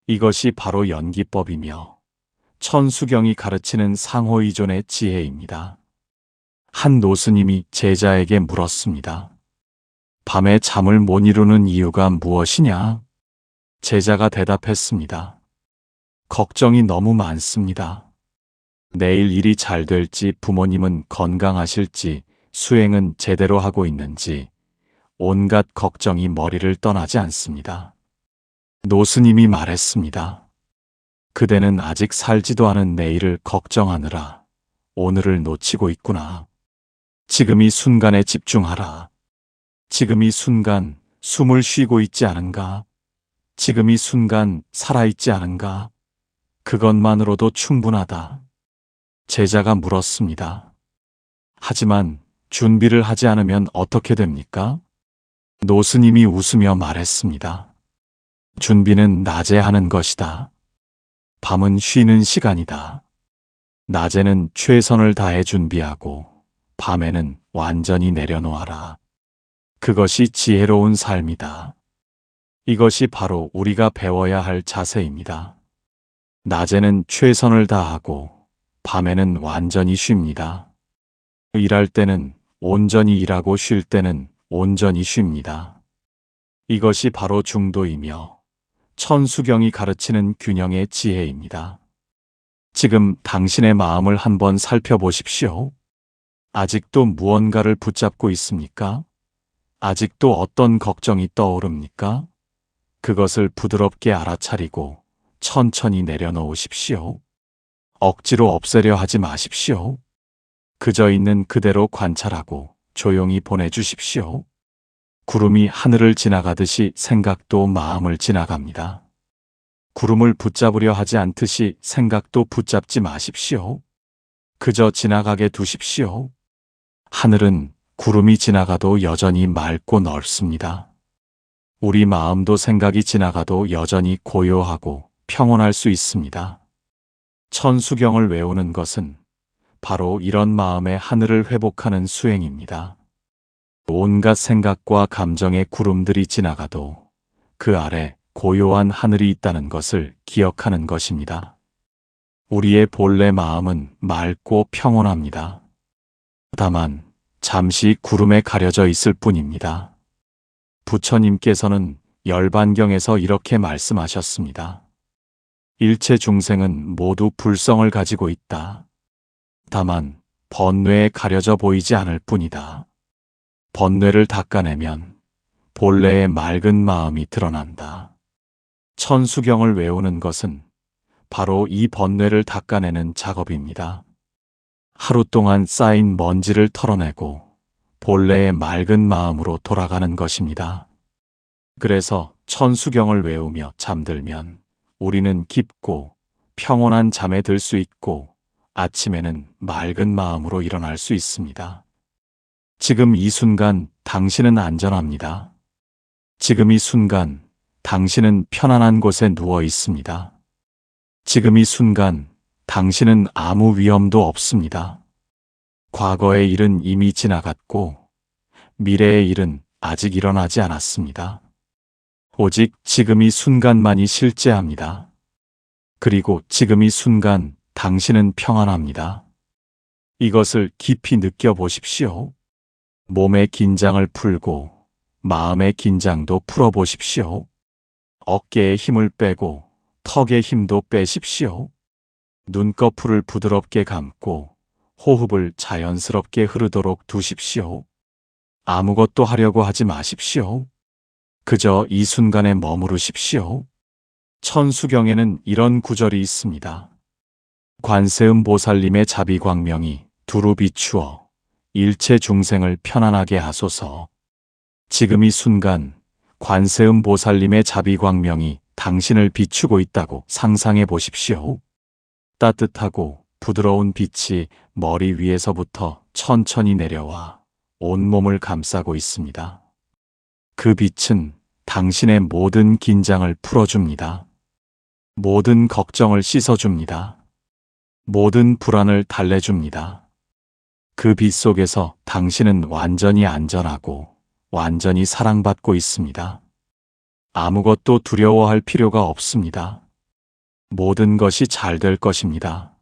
[SPEAKER 1] 이것이 바로 연기법이며 천수경이 가르치는 상호이존의 지혜입니다. 한 노스님이 제자에게 물었습니다. 밤에 잠을 못 이루는 이유가 무엇이냐? 제자가 대답했습니다. 걱정이 너무 많습니다. 내일 일이 잘 될지, 부모님은 건강하실지, 수행은 제대로 하고 있는지, 온갖 걱정이 머리를 떠나지 않습니다. 노스님이 말했습니다. 그대는 아직 살지도 않은 내일을 걱정하느라 오늘을 놓치고 있구나. 지금 이 순간에 집중하라. 지금 이 순간 숨을 쉬고 있지 않은가? 지금 이 순간 살아있지 않은가? 그것만으로도 충분하다. 제자가 물었습니다. 하지만 준비를 하지 않으면 어떻게 됩니까? 노스님이 웃으며 말했습니다. 준비는 낮에 하는 것이다. 밤은 쉬는 시간이다. 낮에는 최선을 다해 준비하고 밤에는 완전히 내려놓아라. 그것이 지혜로운 삶이다. 이것이 바로 우리가 배워야 할 자세입니다. 낮에는 최선을 다하고 밤에는 완전히 쉽니다. 일할 때는 온전히 일하고 쉴 때는 온전히 쉽니다. 이것이 바로 중도이며 천수경이 가르치는 균형의 지혜입니다. 지금 당신의 마음을 한번 살펴보십시오. 아직도 무언가를 붙잡고 있습니까? 아직도 어떤 걱정이 떠오릅니까? 그것을 부드럽게 알아차리고 천천히 내려놓으십시오. 억지로 없애려 하지 마십시오. 그저 있는 그대로 관찰하고 조용히 보내주십시오. 구름이 하늘을 지나가듯이 생각도 마음을 지나갑니다. 구름을 붙잡으려 하지 않듯이 생각도 붙잡지 마십시오. 그저 지나가게 두십시오. 하늘은 구름이 지나가도 여전히 맑고 넓습니다. 우리 마음도 생각이 지나가도 여전히 고요하고 평온할 수 있습니다. 천수경을 외우는 것은 바로 이런 마음의 하늘을 회복하는 수행입니다. 온갖 생각과 감정의 구름들이 지나가도 그 아래 고요한 하늘이 있다는 것을 기억하는 것입니다. 우리의 본래 마음은 맑고 평온합니다. 다만 잠시 구름에 가려져 있을 뿐입니다. 부처님께서는 열반경에서 이렇게 말씀하셨습니다. 일체 중생은 모두 불성을 가지고 있다. 다만 번뇌에 가려져 보이지 않을 뿐이다. 번뇌를 닦아내면 본래의 맑은 마음이 드러난다. 천수경을 외우는 것은 바로 이 번뇌를 닦아내는 작업입니다. 하루 동안 쌓인 먼지를 털어내고 본래의 맑은 마음으로 돌아가는 것입니다. 그래서 천수경을 외우며 잠들면 우리는 깊고 평온한 잠에 들 수 있고 아침에는 맑은 마음으로 일어날 수 있습니다. 지금 이 순간 당신은 안전합니다. 지금 이 순간 당신은 편안한 곳에 누워 있습니다. 지금 이 순간 당신은 아무 위험도 없습니다. 과거의 일은 이미 지나갔고 미래의 일은 아직 일어나지 않았습니다. 오직 지금 이 순간만이 실제합니다. 그리고 지금 이 순간 당신은 평안합니다. 이것을 깊이 느껴보십시오. 몸의 긴장을 풀고 마음의 긴장도 풀어보십시오. 어깨에 힘을 빼고 턱의 힘도 빼십시오. 눈꺼풀을 부드럽게 감고 호흡을 자연스럽게 흐르도록 두십시오. 아무것도 하려고 하지 마십시오. 그저 이 순간에 머무르십시오. 천수경에는 이런 구절이 있습니다. 관세음 보살님의 자비광명이 두루 비추어 일체 중생을 편안하게 하소서. 지금 이 순간 관세음 보살님의 자비광명이 당신을 비추고 있다고 상상해 보십시오. 따뜻하고 부드러운 빛이 머리 위에서부터 천천히 내려와 온몸을 감싸고 있습니다. 그 빛은 당신의 모든 긴장을 풀어줍니다. 모든 걱정을 씻어줍니다. 모든 불안을 달래줍니다. 그 빛 속에서 당신은 완전히 안전하고 완전히 사랑받고 있습니다. 아무것도 두려워할 필요가 없습니다. 모든 것이 잘 될 것입니다.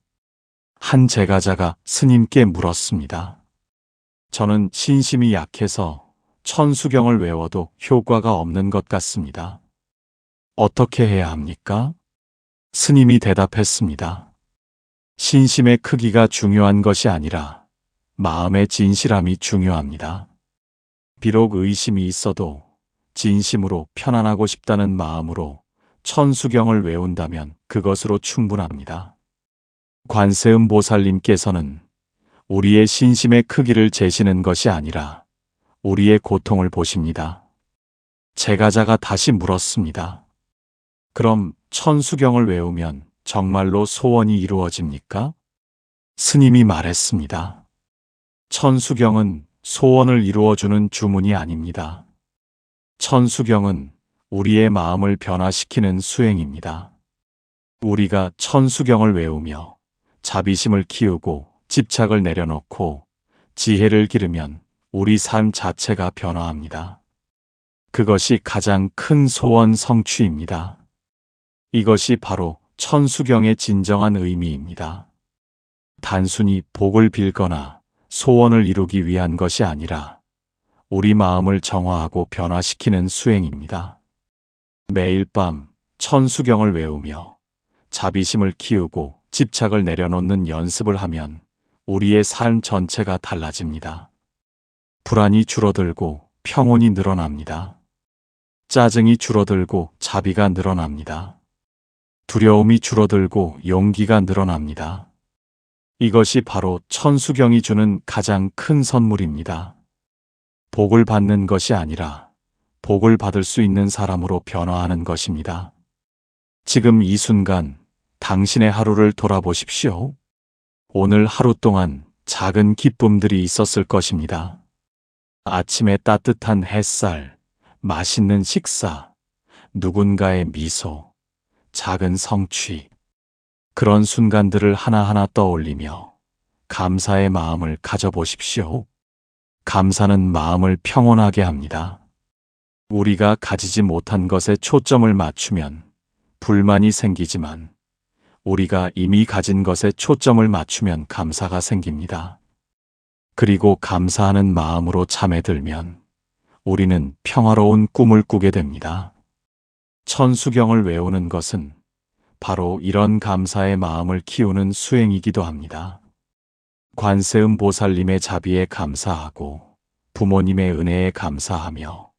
[SPEAKER 1] 한 제가자가 스님께 물었습니다. 저는 신심이 약해서 천수경을 외워도 효과가 없는 것 같습니다. 어떻게 해야 합니까? 스님이 대답했습니다. 신심의 크기가 중요한 것이 아니라 마음의 진실함이 중요합니다. 비록 의심이 있어도 진심으로 편안하고 싶다는 마음으로 천수경을 외운다면 그것으로 충분합니다. 관세음 보살님께서는 우리의 신심의 크기를 재시는 것이 아니라 우리의 고통을 보십니다. 제가자가 다시 물었습니다. 그럼 천수경을 외우면 정말로 소원이 이루어집니까? 스님이 말했습니다. 천수경은 소원을 이루어주는 주문이 아닙니다. 천수경은 우리의 마음을 변화시키는 수행입니다. 우리가 천수경을 외우며 자비심을 키우고 집착을 내려놓고 지혜를 기르면 우리 삶 자체가 변화합니다. 그것이 가장 큰 소원 성취입니다. 이것이 바로 천수경의 진정한 의미입니다. 단순히 복을 빌거나 소원을 이루기 위한 것이 아니라 우리 마음을 정화하고 변화시키는 수행입니다. 매일 밤 천수경을 외우며 자비심을 키우고 집착을 내려놓는 연습을 하면 우리의 삶 전체가 달라집니다. 불안이 줄어들고 평온이 늘어납니다. 짜증이 줄어들고 자비가 늘어납니다. 두려움이 줄어들고 용기가 늘어납니다. 이것이 바로 천수경이 주는 가장 큰 선물입니다. 복을 받는 것이 아니라 복을 받을 수 있는 사람으로 변화하는 것입니다. 지금 이 순간 당신의 하루를 돌아보십시오. 오늘 하루 동안 작은 기쁨들이 있었을 것입니다. 아침에 따뜻한 햇살, 맛있는 식사, 누군가의 미소, 작은 성취. 그런 순간들을 하나하나 떠올리며 감사의 마음을 가져보십시오. 감사는 마음을 평온하게 합니다. 우리가 가지지 못한 것에 초점을 맞추면 불만이 생기지만 우리가 이미 가진 것에 초점을 맞추면 감사가 생깁니다. 그리고 감사하는 마음으로 잠에 들면 우리는 평화로운 꿈을 꾸게 됩니다. 천수경을 외우는 것은 바로 이런 감사의 마음을 키우는 수행이기도 합니다. 관세음 보살님의 자비에 감사하고 부모님의 은혜에 감사하며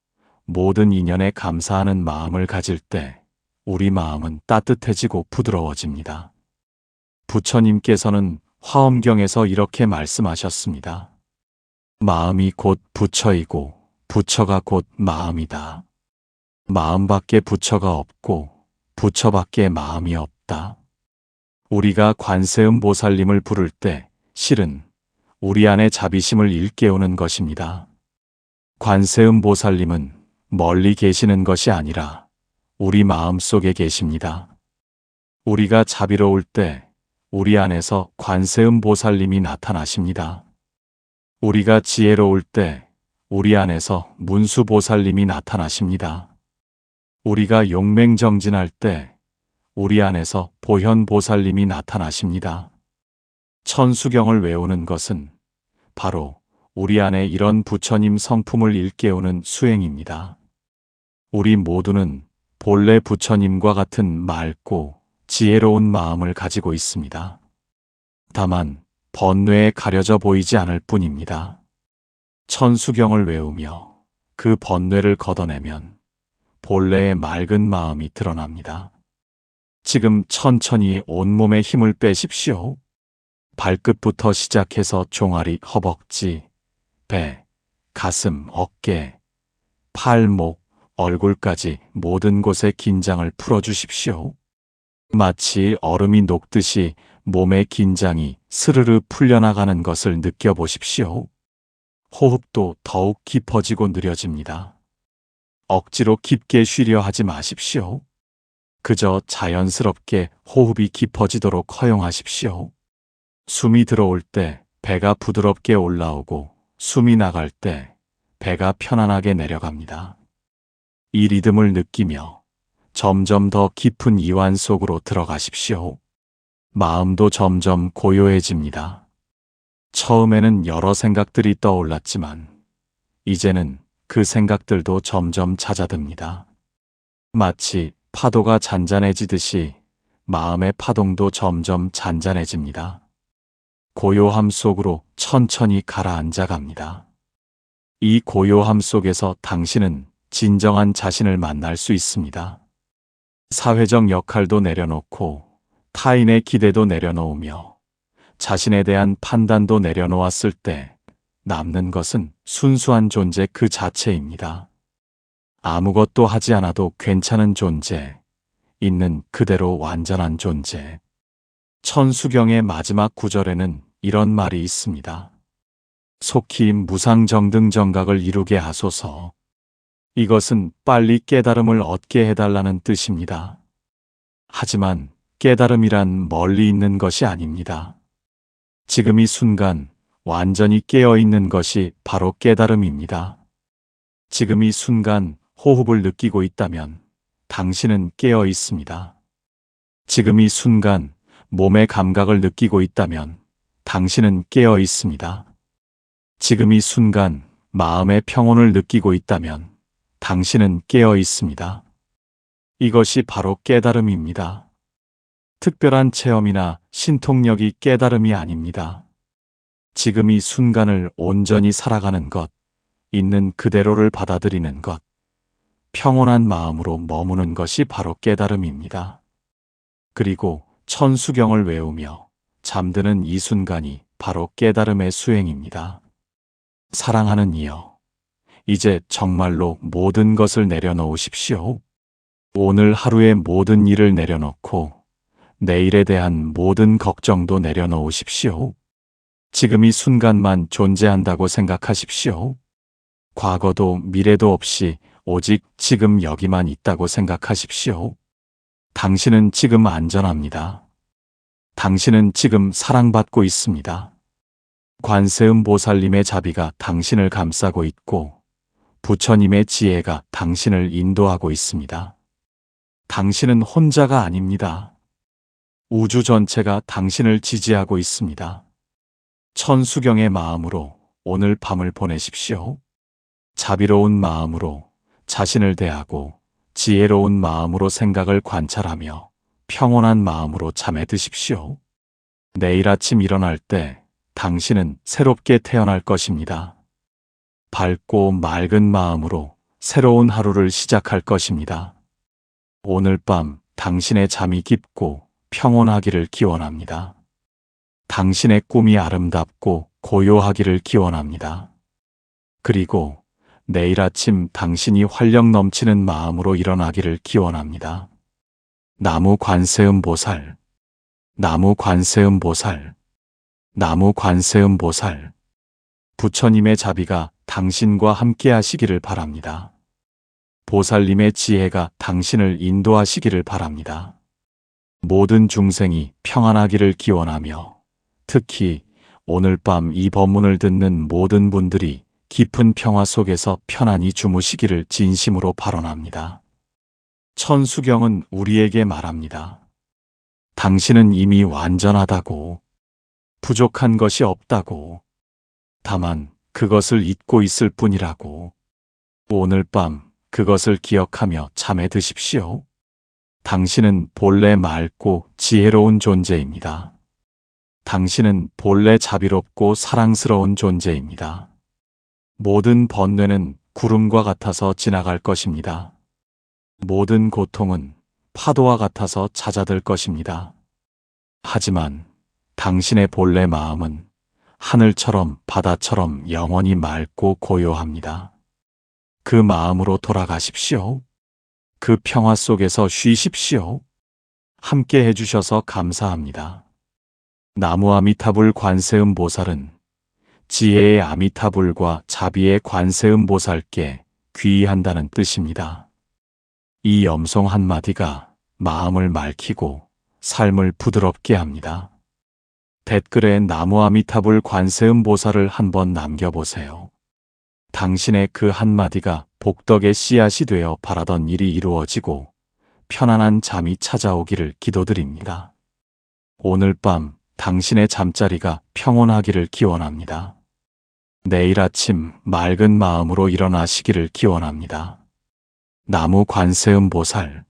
[SPEAKER 1] 모든 인연에 감사하는 마음을 가질 때 우리 마음은 따뜻해지고 부드러워집니다. 부처님께서는 화엄경에서 이렇게 말씀하셨습니다. 마음이 곧 부처이고 부처가 곧 마음이다. 마음밖에 부처가 없고 부처밖에 마음이 없다. 우리가 관세음 보살님을 부를 때 실은 우리 안의 자비심을 일깨우는 것입니다. 관세음 보살님은 멀리 계시는 것이 아니라 우리 마음 속에 계십니다. 우리가 자비로울 때 우리 안에서 관세음 보살님이 나타나십니다. 우리가 지혜로울 때 우리 안에서 문수 보살님이 나타나십니다. 우리가 용맹정진할 때 우리 안에서 보현 보살님이 나타나십니다. 천수경을 외우는 것은 바로 우리 안에 이런 부처님 성품을 일깨우는 수행입니다. 우리 모두는 본래 부처님과 같은 맑고 지혜로운 마음을 가지고 있습니다. 다만 번뇌에 가려져 보이지 않을 뿐입니다. 천수경을 외우며 그 번뇌를 걷어내면 본래의 맑은 마음이 드러납니다. 지금 천천히 온몸에 힘을 빼십시오. 발끝부터 시작해서 종아리, 허벅지, 배, 가슴, 어깨, 팔목, 얼굴까지 모든 곳에 긴장을 풀어주십시오. 마치 얼음이 녹듯이 몸의 긴장이 스르르 풀려나가는 것을 느껴보십시오. 호흡도 더욱 깊어지고 느려집니다. 억지로 깊게 쉬려 하지 마십시오. 그저 자연스럽게 호흡이 깊어지도록 허용하십시오. 숨이 들어올 때 배가 부드럽게 올라오고 숨이 나갈 때 배가 편안하게 내려갑니다. 이 리듬을 느끼며 점점 더 깊은 이완 속으로 들어가십시오. 마음도 점점 고요해집니다. 처음에는 여러 생각들이 떠올랐지만 이제는 그 생각들도 점점 잦아듭니다. 마치 파도가 잔잔해지듯이 마음의 파동도 점점 잔잔해집니다. 고요함 속으로 천천히 가라앉아 갑니다. 이 고요함 속에서 당신은 진정한 자신을 만날 수 있습니다. 사회적 역할도 내려놓고 타인의 기대도 내려놓으며 자신에 대한 판단도 내려놓았을 때 남는 것은 순수한 존재 그 자체입니다. 아무것도 하지 않아도 괜찮은 존재, 있는 그대로 완전한 존재. 천수경의 마지막 구절에는 이런 말이 있습니다. 속히 무상정등정각을 이루게 하소서. 이것은 빨리 깨달음을 얻게 해달라는 뜻입니다. 하지만 깨달음이란 멀리 있는 것이 아닙니다. 지금 이 순간 완전히 깨어 있는 것이 바로 깨달음입니다. 지금 이 순간 호흡을 느끼고 있다면 당신은 깨어 있습니다. 지금 이 순간 몸의 감각을 느끼고 있다면 당신은 깨어 있습니다. 지금 이 순간 마음의 평온을 느끼고 있다면 당신은 깨어 있습니다. 이것이 바로 깨달음입니다. 특별한 체험이나 신통력이 깨달음이 아닙니다. 지금 이 순간을 온전히 살아가는 것, 있는 그대로를 받아들이는 것, 평온한 마음으로 머무는 것이 바로 깨달음입니다. 그리고 천수경을 외우며 잠드는 이 순간이 바로 깨달음의 수행입니다. 사랑하는 이여, 이제 정말로 모든 것을 내려놓으십시오. 오늘 하루의 모든 일을 내려놓고 내일에 대한 모든 걱정도 내려놓으십시오. 지금 이 순간만 존재한다고 생각하십시오. 과거도 미래도 없이 오직 지금 여기만 있다고 생각하십시오. 당신은 지금 안전합니다. 당신은 지금 사랑받고 있습니다. 관세음 보살님의 자비가 당신을 감싸고 있고 부처님의 지혜가 당신을 인도하고 있습니다. 당신은 혼자가 아닙니다. 우주 전체가 당신을 지지하고 있습니다. 천수경의 마음으로 오늘 밤을 보내십시오. 자비로운 마음으로 자신을 대하고 지혜로운 마음으로 생각을 관찰하며 평온한 마음으로 잠에 드십시오. 내일 아침 일어날 때 당신은 새롭게 태어날 것입니다. 밝고 맑은 마음으로 새로운 하루를 시작할 것입니다. 오늘 밤 당신의 잠이 깊고 평온하기를 기원합니다. 당신의 꿈이 아름답고 고요하기를 기원합니다. 그리고 내일 아침 당신이 활력 넘치는 마음으로 일어나기를 기원합니다. 나무 관세음 보살, 나무 관세음 보살, 나무 관세음 보살. 부처님의 자비가 당신과 함께 하시기를 바랍니다. 보살님의 지혜가 당신을 인도하시기를 바랍니다. 모든 중생이 평안하기를 기원하며 특히 오늘 밤 이 법문을 듣는 모든 분들이 깊은 평화 속에서 편안히 주무시기를 진심으로 발언합니다. 천수경은 우리에게 말합니다. 당신은 이미 완전하다고, 부족한 것이 없다고, 다만 그것을 잊고 있을 뿐이라고. 오늘 밤 그것을 기억하며 잠에 드십시오. 당신은 본래 맑고 지혜로운 존재입니다. 당신은 본래 자비롭고 사랑스러운 존재입니다. 모든 번뇌는 구름과 같아서 지나갈 것입니다. 모든 고통은 파도와 같아서 잦아들 것입니다. 하지만 당신의 본래 마음은 하늘처럼 바다처럼 영원히 맑고 고요합니다. 그 마음으로 돌아가십시오. 그 평화 속에서 쉬십시오. 함께 해주셔서 감사합니다. 나무 아미타불 관세음 보살은 지혜의 아미타불과 자비의 관세음 보살께 귀의한다는 뜻입니다. 이 염송 한마디가 마음을 맑히고 삶을 부드럽게 합니다. 댓글에 나무 아미타불 관세음 보살을 한번 남겨보세요. 당신의 그 한마디가 복덕의 씨앗이 되어 바라던 일이 이루어지고 편안한 잠이 찾아오기를 기도드립니다. 오늘 밤 당신의 잠자리가 평온하기를 기원합니다. 내일 아침 맑은 마음으로 일어나시기를 기원합니다. 나무 관세음 보살